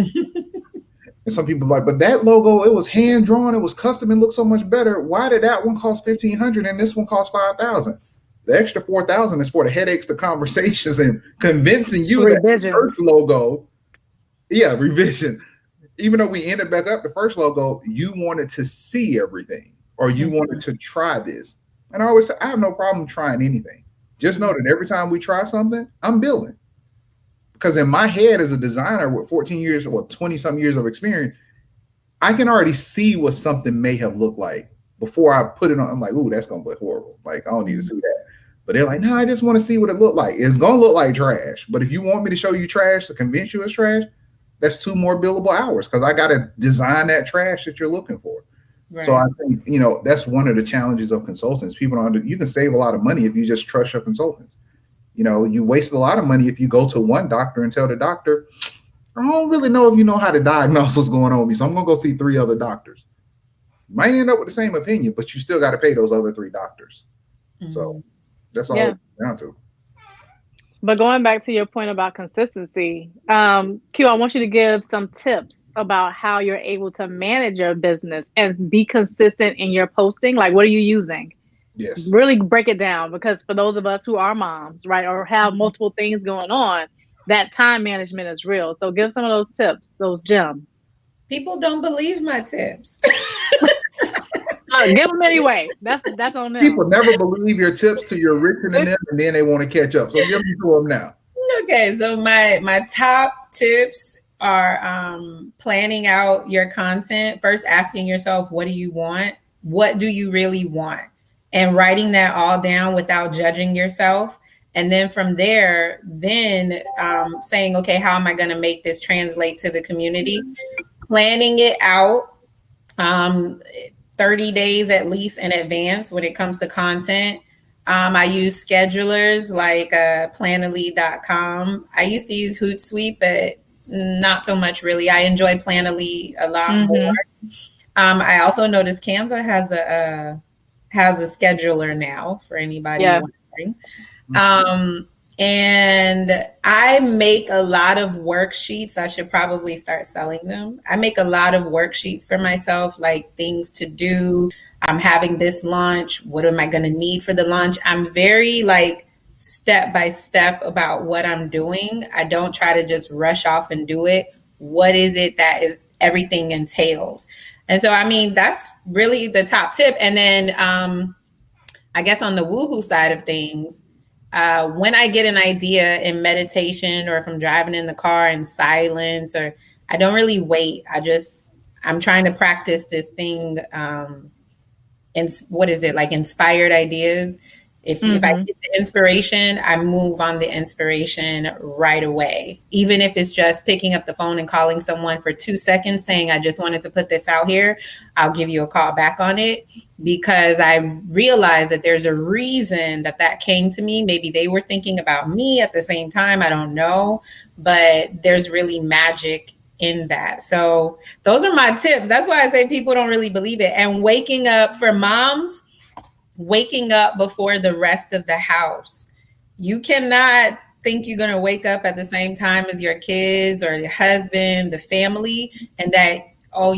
And some people are like, but that logo, it was hand drawn, it was custom, it looked so much better. Why did that one cost $1,500 and this one cost $5,000? The extra $4,000 is for the headaches, the conversations, and convincing you that the first logo, revision. Even though we ended back up the first logo, you wanted to see everything, or you wanted to try this. And I always say, I have no problem trying anything. Just know that every time we try something, I'm building. Because in my head as a designer with 14 years or 20 some years of experience, I can already see what something may have looked like before I put it on. I'm like, ooh, that's going to look horrible. Like, I don't need to see that. But they're like, no, I just want to see what it looked like. It's going to look like trash. But if you want me to show you trash to convince you it's trash, that's 2 more billable hours, because I got to design that trash that you're looking for. Right. So I think, that's one of the challenges of consultants. People don't. You can save a lot of money if you just trust your consultants. You waste a lot of money if you go to one doctor and tell the doctor, I don't really know if you know how to diagnose what's going on with me, so I'm going to go see 3 other doctors. You might end up with the same opinion, but you still got to pay those other 3 doctors. Mm-hmm. So that's all it's down to. But going back to your point about consistency, Q, I want you to give some tips about how you're able to manage your business and be consistent in your posting. Like, what are you using? Yes. Really break it down, because for those of us who are moms, right, or have multiple things going on, that time management is real. So give some of those tips, those gems. People don't believe my tips. Give them anyway. That's on them. People never believe your tips till you're richer than them, and then they want to catch up. So give them to them now. Okay, so my top tips are planning out your content. First, asking yourself, what do you want? What do you really want? And writing that all down without judging yourself. And then from there, saying, okay, how am I going to make this translate to the community? Planning it out 30 days at least in advance when it comes to content. I use schedulers like Planoly.com. I used to use Hootsuite, but not so much really. I enjoy Planoly a lot more. I also noticed Canva has a scheduler now for anybody wondering. And I make a lot of worksheets. I should probably start selling them. I make a lot of worksheets for myself, like things to do. I'm having this launch. What am I going to need for the launch? I'm very step by step about what I'm doing. I don't try to just rush off and do it. What is it that is everything entails? And so, that's really the top tip. And then I guess on the woohoo side of things, when I get an idea in meditation, or if I'm driving in the car in silence, or I don't really wait. I'm trying to practice this thing. And what is it, like inspired ideas? If I get the inspiration, I move on the inspiration right away. Even if it's just picking up the phone and calling someone for 2 seconds saying, I just wanted to put this out here, I'll give you a call back on it, because I realized that there's a reason that came to me. Maybe they were thinking about me at the same time. I don't know, but there's really magic in that. So those are my tips. That's why I say people don't really believe it. And waking up for moms, waking up before the rest of the house. You cannot think you're going to wake up at the same time as your kids or your husband, the family, and that, oh,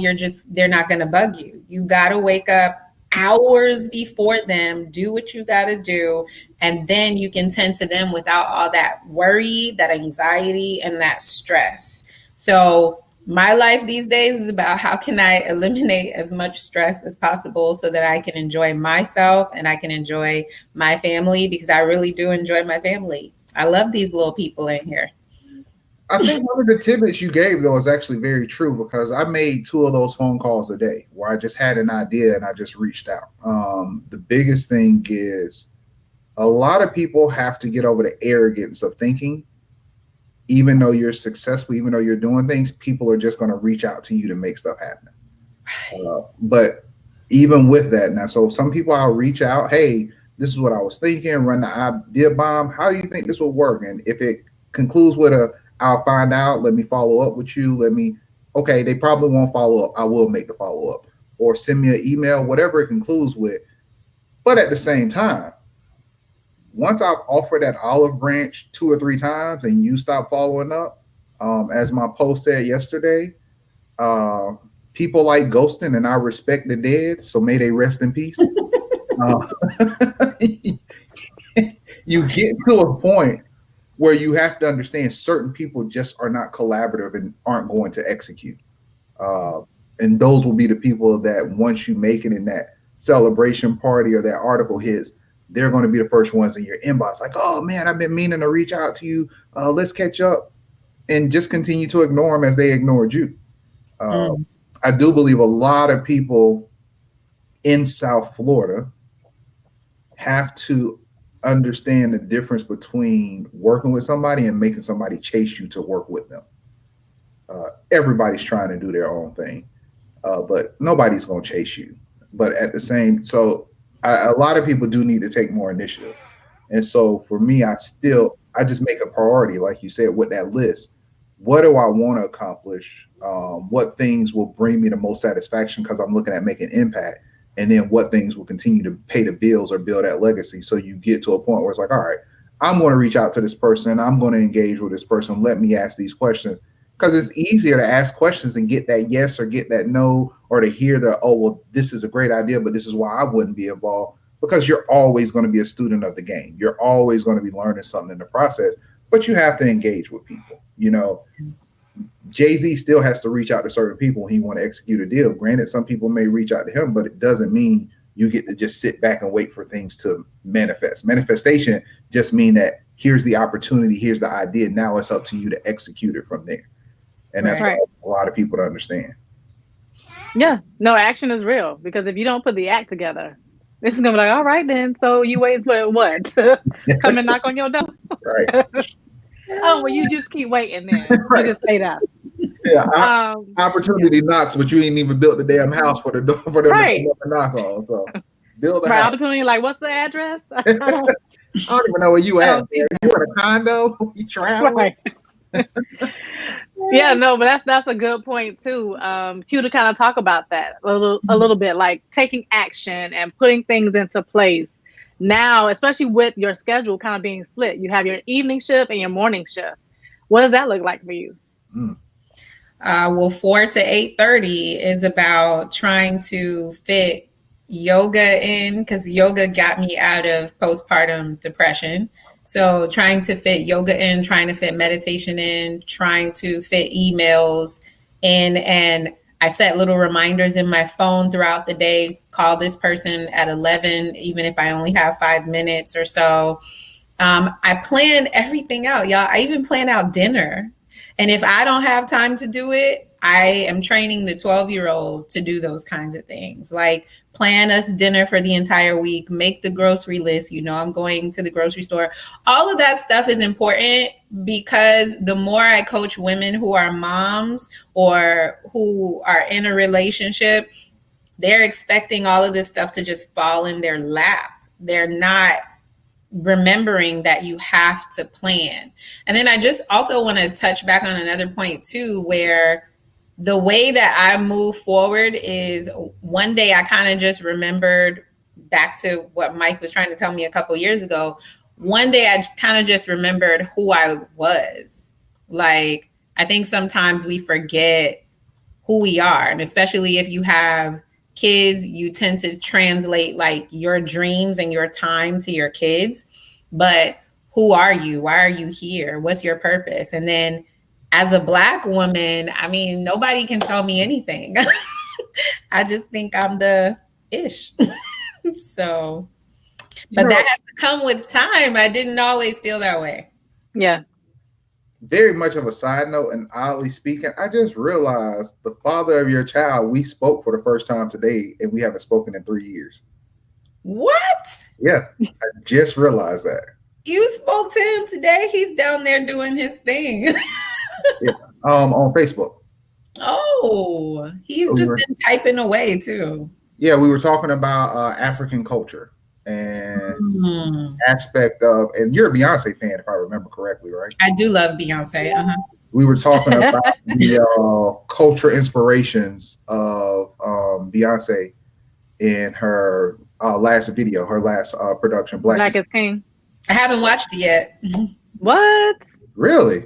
they're not going to bug you. You got to wake up hours before them, do what you got to do, and then you can tend to them without all that worry, that anxiety, and that stress. So my life these days is about how can I eliminate as much stress as possible so that I can enjoy myself and I can enjoy my family, because I really do enjoy my family. I love these little people in here. I think one of the tidbits you gave, though, is actually very true, because I made 2 of those phone calls a day where I just had an idea and I just reached out. The biggest thing is a lot of people have to get over the arrogance of thinking, even though you're successful, even though you're doing things, people are just going to reach out to you to make stuff happen. But even with that, now, so some people I'll reach out, hey, this is what I was thinking, run the idea bomb. How do you think this will work? And if it concludes with I'll find out, let me follow up with you. Okay, they probably won't follow up. I will make the follow up, or send me an email, whatever it concludes with. But at the same time, once I've offered that olive branch 2 or 3 times and you stop following up, as my post said yesterday, people like ghosting, and I respect the dead, so may they rest in peace. You get to a point where you have to understand certain people just are not collaborative and aren't going to execute. And those will be the people that once you make it in that celebration party or that article hits, they're going to be the first ones in your inbox. Like, oh man, I've been meaning to reach out to you. Let's catch up, and just continue to ignore them as they ignored you. I do believe a lot of people in South Florida have to understand the difference between working with somebody and making somebody chase you to work with them. Everybody's trying to do their own thing, but nobody's going to chase you. But at the same, a lot of people do need to take more initiative. And so for me, I just make a priority, like you said, with that list. What do I want to accomplish? What things will bring me the most satisfaction because I'm looking at making impact? And then what things will continue to pay the bills or build that legacy? So you get to a point where it's like, all right, I'm going to reach out to this person. I'm going to engage with this person. Let me ask these questions. Because it's easier to ask questions and get that yes or get that no, or to hear the, oh, well, this is a great idea, but this is why I wouldn't be involved. Because you're always going to be a student of the game. You're always going to be learning something in the process, but you have to engage with people. You know, Jay-Z still has to reach out to certain people when he want to execute a deal. Granted, some people may reach out to him, but it doesn't mean you get to just sit back and wait for things to manifest. Manifestation just mean that here's the opportunity, here's the idea. Now it's up to you to execute it from there. And that's what a lot of people don't understand. Yeah, no, action is real, because if you don't put the act together, this is gonna be like, all right then. So you wait for what? Come and knock on your door. Right. Oh, well, you just keep waiting then. Right. You just stay down. Yeah, opportunity knocks, but you ain't even built the damn house for the door for them to knock on. So build a house. Opportunity, like, what's the address? I don't even know where you at. You in a condo? You traveling? Right. Yeah, no, but that's a good point too. Q, to kind of talk about that a little bit, like taking action and putting things into place. Now, especially with your schedule kind of being split, you have your evening shift and your morning shift. What does that look like for you? Well, 4 to 8:30 is about trying to fit yoga in, because yoga got me out of postpartum depression. So trying to fit yoga in, trying to fit meditation in, trying to fit emails in. And I set little reminders in my phone throughout the day, call this person at 11, even if I only have 5 minutes or so. I plan everything out, y'all. I even plan out dinner. And if I don't have time to do it, I am training the 12-year-old to do those kinds of things, like plan us dinner for the entire week, make the grocery list. I'm going to the grocery store. All of that stuff is important because the more I coach women who are moms or who are in a relationship, they're expecting all of this stuff to just fall in their lap. They're not remembering that you have to plan. And then I just also want to touch back on another point too, where the way that I move forward is one day I kind of just remembered back to what Mike was trying to tell me a couple years ago. One day I kind of just remembered who I was. Like, I think sometimes we forget who we are. And especially if you have kids, you tend to translate like your dreams and your time to your kids. But who are you? Why are you here? What's your purpose? And then as a Black woman, I mean, nobody can tell me anything. I just think I'm the ish. So, but that has to come with time. I didn't always feel that way. Yeah. Very much of a side note, and oddly speaking, I just realized the father of your child, we spoke for the first time today, and we haven't spoken in 3 years. What? Yeah, I just realized that. You spoke to him today? He's down there doing his thing. Yeah, on Facebook. Oh, he's been typing away too. Yeah, we were talking about African culture and aspect of, and you're a Beyonce fan, if I remember correctly, right? I do love Beyonce. We were talking about the culture inspirations of Beyonce in her last video, her last production, Black is King. I haven't watched it yet. What? Really?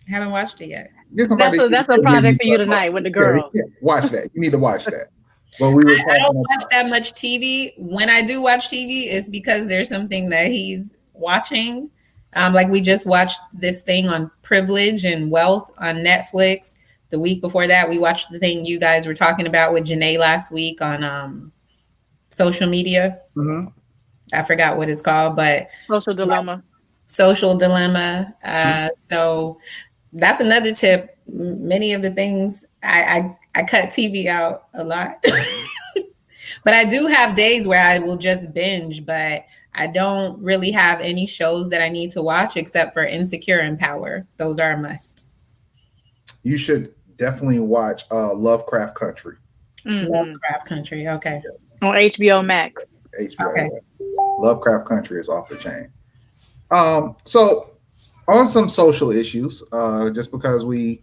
I haven't watched it yet. That's a project for you tonight with the girls. Yeah, watch that. You need to watch that. Well, I don't watch that much TV. When I do watch TV, it's because there's something that he's watching. Like we just watched this thing on privilege and wealth on Netflix. The week before that, we watched the thing you guys were talking about with Janae last week on social media. Mm-hmm. I forgot what it's called, but Social Dilemma. Social Dilemma. So that's another tip. Many of the things I cut TV out a lot, but I do have days where I will just binge, but I don't really have any shows that I need to watch except for Insecure and Power. Those are a must. You should definitely watch Lovecraft Country. Mm-hmm. Lovecraft Country. Okay. On HBO Max. HBO. Okay. Lovecraft Country is off the chain. So on some social issues, just because we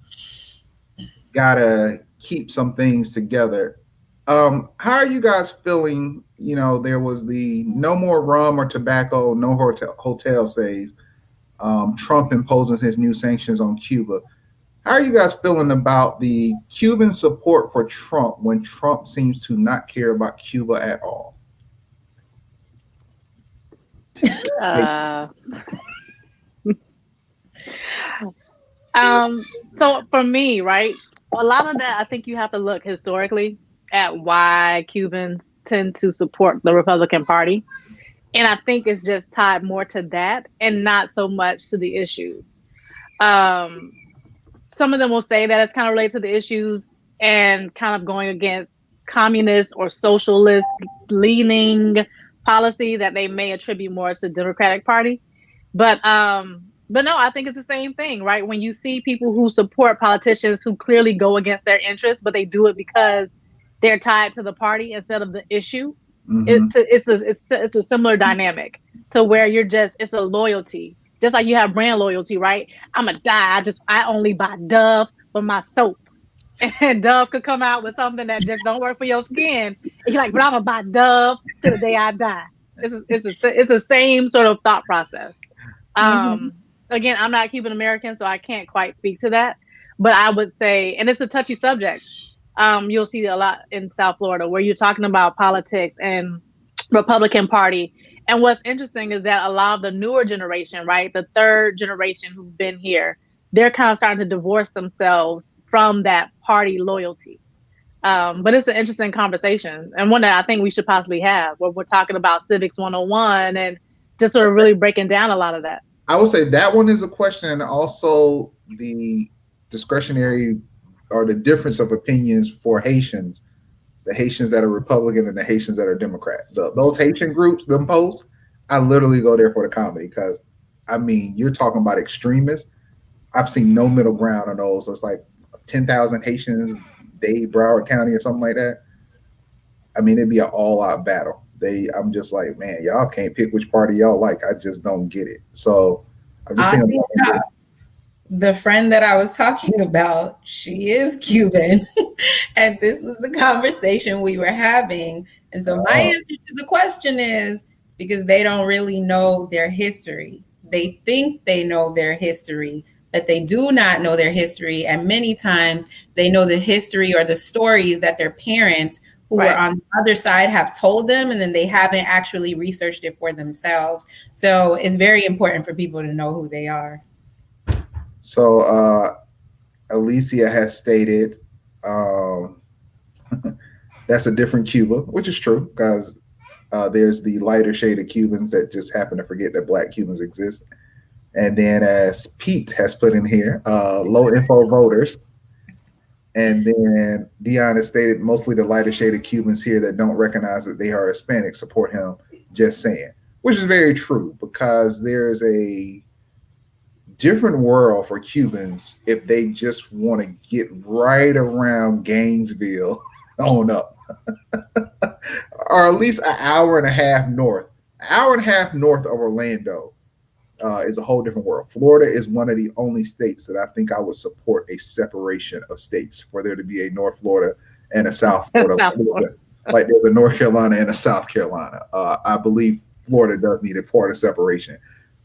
gotta keep some things together. How are you guys feeling? There was the no more rum or tobacco, no hotel stays. Trump imposing his new sanctions on Cuba. How are you guys feeling about the Cuban support for Trump when Trump seems to not care about Cuba at all? So for me, right, a lot of that, I think you have to look historically at why Cubans tend to support the Republican Party. And I think it's just tied more to that and not so much to the issues. Some of them will say that it's kind of related to the issues and kind of going against communist or socialist leaning policy that they may attribute more to the Democratic Party. But no, I think it's the same thing, right? When you see people who support politicians who clearly go against their interests, but they do it because they're tied to the party instead of the issue. Mm-hmm. It's a similar dynamic to where it's a loyalty. Just like you have brand loyalty, right? I'm gonna die. I only buy Dove for my soap. And Dove could come out with something that just don't work for your skin. And you're like, but I'm gonna buy Dove till the day I die. It's the same sort of thought process. Again, I'm not Cuban American, so I can't quite speak to that. But I would say, and it's a touchy subject. You'll see a lot in South Florida where you're talking about politics and Republican Party. And what's interesting is that a lot of the newer generation, right, the third generation who've been here, they're kind of starting to divorce themselves from that party loyalty. But it's an interesting conversation and one that I think we should possibly have where we're talking about Civics 101 and just sort of really breaking down a lot of that. I would say that one is a question, and also the discretionary or the difference of opinions for Haitians, the Haitians that are Republican and the Haitians that are Democrat. Those Haitian groups, them posts, I literally go there for the comedy because, I mean, you're talking about extremists. I've seen no middle ground on those. It's like 10,000 Haitians, Dade, Broward County, or something like that. I mean, it'd be an all-out battle. I'm just like, man, y'all can't pick which party y'all like. I just don't get it. So I've just seen the friend that I was talking about, she is Cuban. And this was the conversation we were having. And so my answer to the question is because they don't really know their history. They think they know their history, but they do not know their history. And many times they know the history or the stories that their parents who were on the other side have told them, and then they haven't actually researched it for themselves. So it's very important for people to know who they are. So Alicia has stated that's a different Cuba, which is true because there's the lighter shade of Cubans that just happen to forget that Black Cubans exist. And then as Pete has put in here, low info voters. And then Dion has stated mostly the lighter shade of Cubans here that don't recognize that they are Hispanic support him, just saying, which is very true because there's a different world for Cubans if they just want to get right around Gainesville on up, or at least an hour and a half north. An hour and a half north of Orlando is a whole different world. Florida is one of the only states that I think I would support a separation of states, for there to be a North Florida and a South Florida. Like there's a North Carolina and a South Carolina. I believe Florida does need a part of separation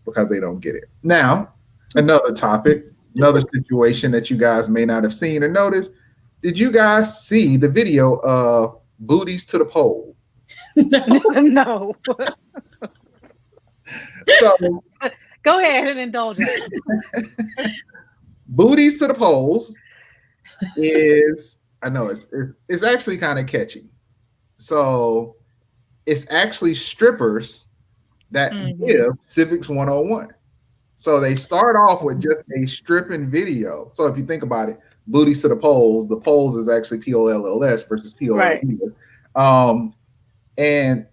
because they don't get it. Now, another topic, another situation that you guys may not have seen or noticed. Did you guys see the video of Booties to the Pole? No. So go ahead and indulge us. Booties to the Poles is, I know it's actually kind of catchy. So it's actually strippers that give Civics 101. So they start off with just a stripping video. So if you think about it, Booties to the Poles is actually POLLS versus POLL. Right. And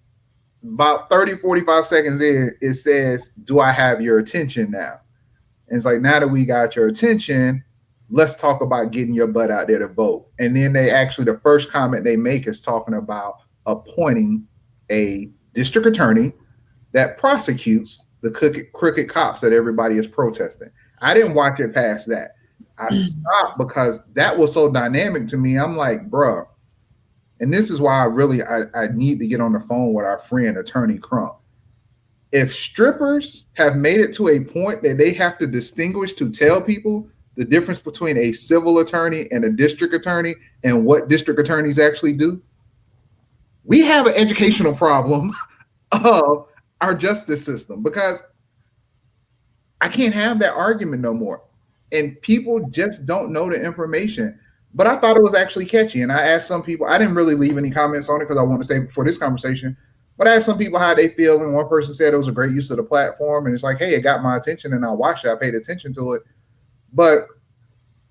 about 30, 45 seconds in, it says, do I have your attention now? And it's like, now that we got your attention, let's talk about getting your butt out there to vote. And then the first comment they make is talking about appointing a district attorney that prosecutes the crooked cops that everybody is protesting. I didn't watch it past that. I stopped because that was so dynamic to me. I'm like, bruh. And this is why I need to get on the phone with our friend, Attorney Crump. If strippers have made it to a point that they have to distinguish to tell people the difference between a civil attorney and a district attorney and what district attorneys actually do, we have an educational problem of our justice system, because I can't have that argument no more. And people just don't know the information. But I thought it was actually catchy. And I asked some people, I didn't really leave any comments on it because I want to say before this conversation, but I asked some people how they feel. And one person said it was a great use of the platform. And it's like, hey, it got my attention and I watched it. I paid attention to it. But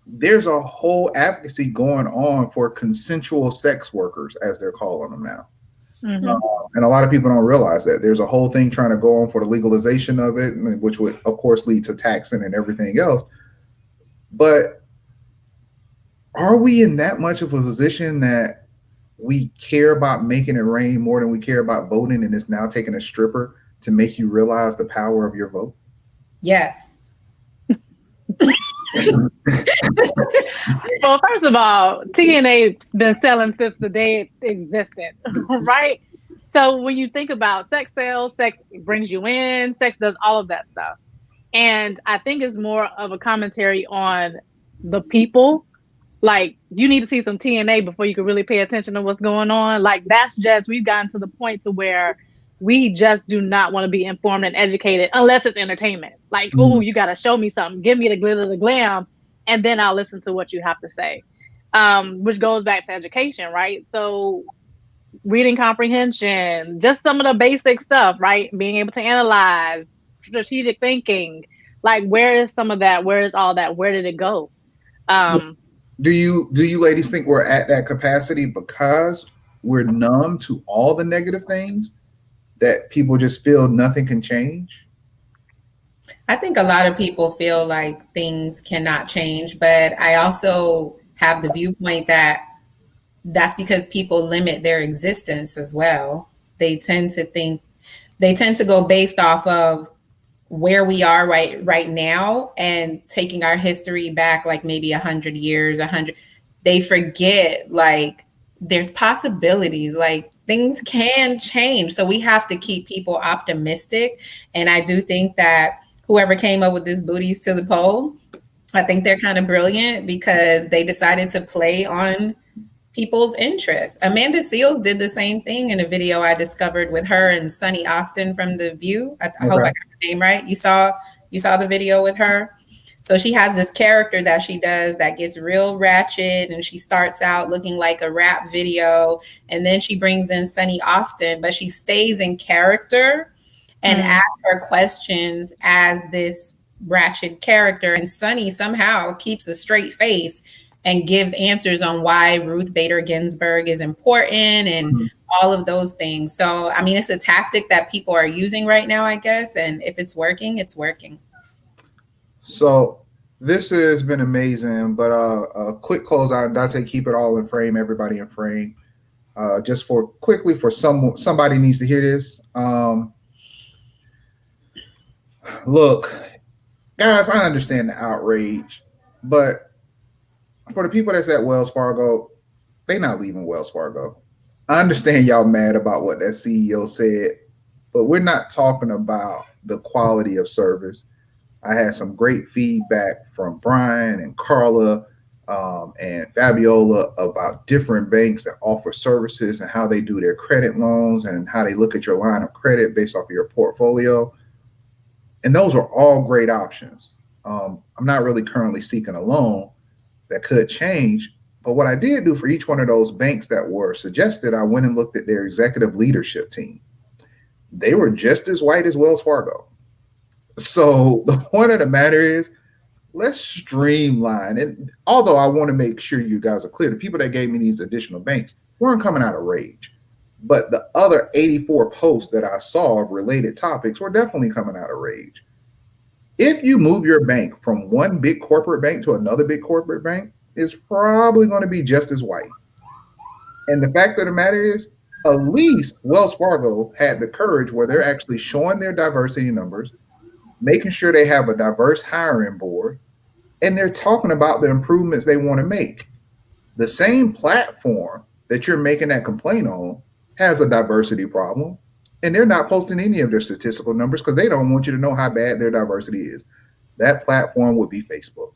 there's a whole advocacy going on for consensual sex workers, as they're calling them now. And a lot of people don't realize that there's a whole thing trying to go on for the legalization of it, which would, of course, lead to taxing and everything else. But are we in that much of a position that we care about making it rain more than we care about voting, and it's now taking a stripper to make you realize the power of your vote? Yes. Well, first of all, TNA's been selling since the day it existed, right? So when you think about sex sales, sex brings you in, sex does all of that stuff. And I think it's more of a commentary on the people. Like, you need to see some TNA before you can really pay attention to what's going on. Like, we've gotten to the point to where we just do not want to be informed and educated unless it's entertainment. Like, oh, you got to show me something. Give me the glitter, the glam, and then I'll listen to what you have to say. Which goes back to education, right? So reading comprehension, just some of the basic stuff, right? Being able to analyze, strategic thinking. Like, where is some of that? Where is all that? Where did it go? Do you ladies think we're at that capacity because we're numb to all the negative things that people just feel nothing can change? I think a lot of people feel like things cannot change, but I also have the viewpoint that that's because people limit their existence as well. They tend to think, they tend to go based off of where we are right now and taking our history back like maybe 100 years, 100. They forget like there's possibilities, like things can change. So we have to keep people optimistic. And I do think that whoever came up with this booties to the pole, I think they're kind of brilliant because they decided to play on people's interests. Amanda Seales did the same thing in a video I discovered with her and Sunny Austin from The View. I hope I got her name right. You saw the video with her. So she has this character that she does that gets real ratchet, and she starts out looking like a rap video, and then she brings in Sunny Austin, but she stays in character and asks her questions as this ratchet character. And Sunny somehow keeps a straight face and gives answers on why Ruth Bader Ginsburg is important and all of those things. So, I mean, it's a tactic that people are using right now, I guess. And if it's working, it's working. So this has been amazing, but a quick close out. Dante, keep it all in frame, everybody in frame. Just for quickly, for somebody needs to hear this. Look, guys, I understand the outrage, but for the people that's at Wells Fargo, they not leaving Wells Fargo. I understand y'all mad about what that CEO said, but we're not talking about the quality of service. I had some great feedback from Brian and Carla and Fabiola about different banks that offer services and how they do their credit loans and how they look at your line of credit based off of your portfolio. And those are all great options. I'm not really currently seeking a loan. That could change. But what I did do for each one of those banks that were suggested, I went and looked at their executive leadership team. They were just as white as Wells Fargo. So the point of the matter is, let's streamline. And although I want to make sure you guys are clear, the people that gave me these additional banks weren't coming out of rage. But the other 84 posts that I saw of related topics were definitely coming out of rage. If you move your bank from one big corporate bank to another big corporate bank, it's probably going to be just as white. And the fact of the matter is, at least Wells Fargo had the courage where they're actually showing their diversity numbers, making sure they have a diverse hiring board, and they're talking about the improvements they want to make. The same platform that you're making that complaint on has a diversity problem. And they're not posting any of their statistical numbers because they don't want you to know how bad their diversity is. That platform would be Facebook.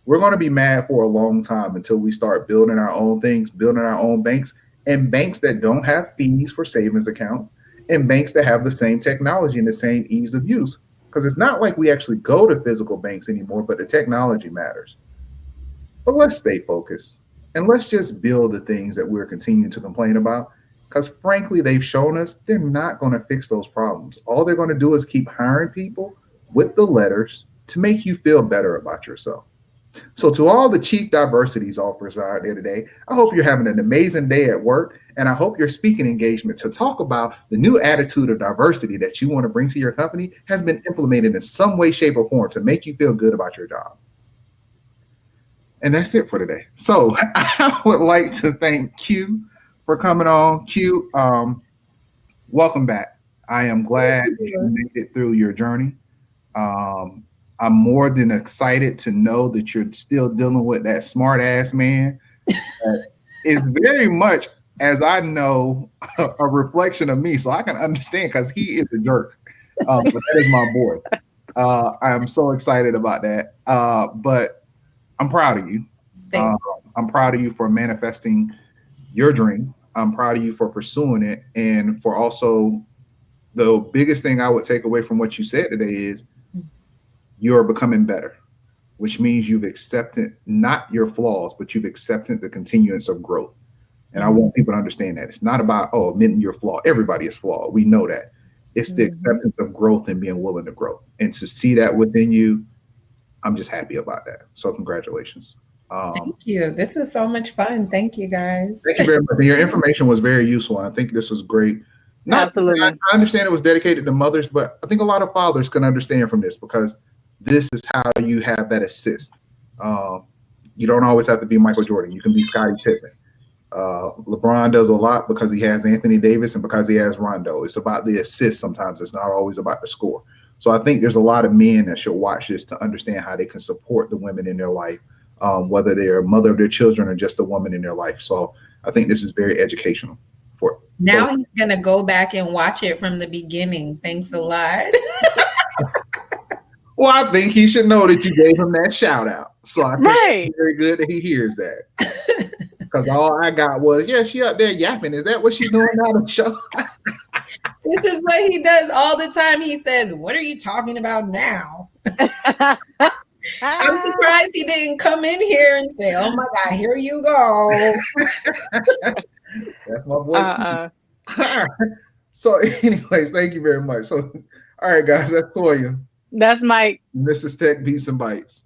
We're going to be mad for a long time until we start building our own things, building our own banks, and banks that don't have fees for savings accounts, and banks that have the same technology and the same ease of use. Because it's not like we actually go to physical banks anymore, but the technology matters. But let's stay focused and let's just build the things that we're continuing to complain about. Because frankly, they've shown us they're not going to fix those problems. All they're going to do is keep hiring people with the letters to make you feel better about yourself. So to all the chief diversities offers out there today, I hope you're having an amazing day at work. And I hope your speaking engagement to talk about the new attitude of diversity that you want to bring to your company has been implemented in some way, shape, or form to make you feel good about your job. And that's it for today. So I would like to thank Q for coming on. Q, welcome back. I am glad you made it through your journey. I'm more than excited to know that you're still dealing with that smart ass man. It's very much, as I know, a reflection of me. So I can understand because he is a jerk. But that is my boy. I am so excited about that. But I'm proud of you. I'm proud of you for manifesting your dream. I'm proud of you for pursuing it, and for also the biggest thing I would take away from what you said today is you're becoming better, which means you've accepted not your flaws, but you've accepted the continuance of growth. And I want people to understand that it's not about, admitting your flaw. Everybody is flawed. We know that. It's the acceptance of growth and being willing to grow. And to see that within you, I'm just happy about that. So congratulations. Thank you. This was so much fun. Thank you, guys. Thank you very much. Your information was very useful. I think this was great. Absolutely. I understand it was dedicated to mothers, but I think a lot of fathers can understand from this, because this is how you have that assist. You don't always have to be Michael Jordan. You can be Scottie Pippen. LeBron does a lot because he has Anthony Davis and because he has Rondo. It's about the assist sometimes. It's not always about the score. So I think there's a lot of men that should watch this to understand how they can support the women in their life, whether they're a mother of their children or just a woman in their life. So I think this is very educational. Now he's going to go back and watch it from the beginning. Thanks a lot. Well, I think he should know that you gave him that shout out. So I think it's very good that he hears that. Because all I got was, yeah, she up there yapping. Is that what she's doing now to show? This is what he does all the time. He says, "What are you talking about now?" I'm surprised he didn't come in here and say, "Oh my God, here you go." That's my boy. So, anyways, thank you very much. So, all right, guys, that's Toya. That's Mike. And this is Tech Beats and Bytes.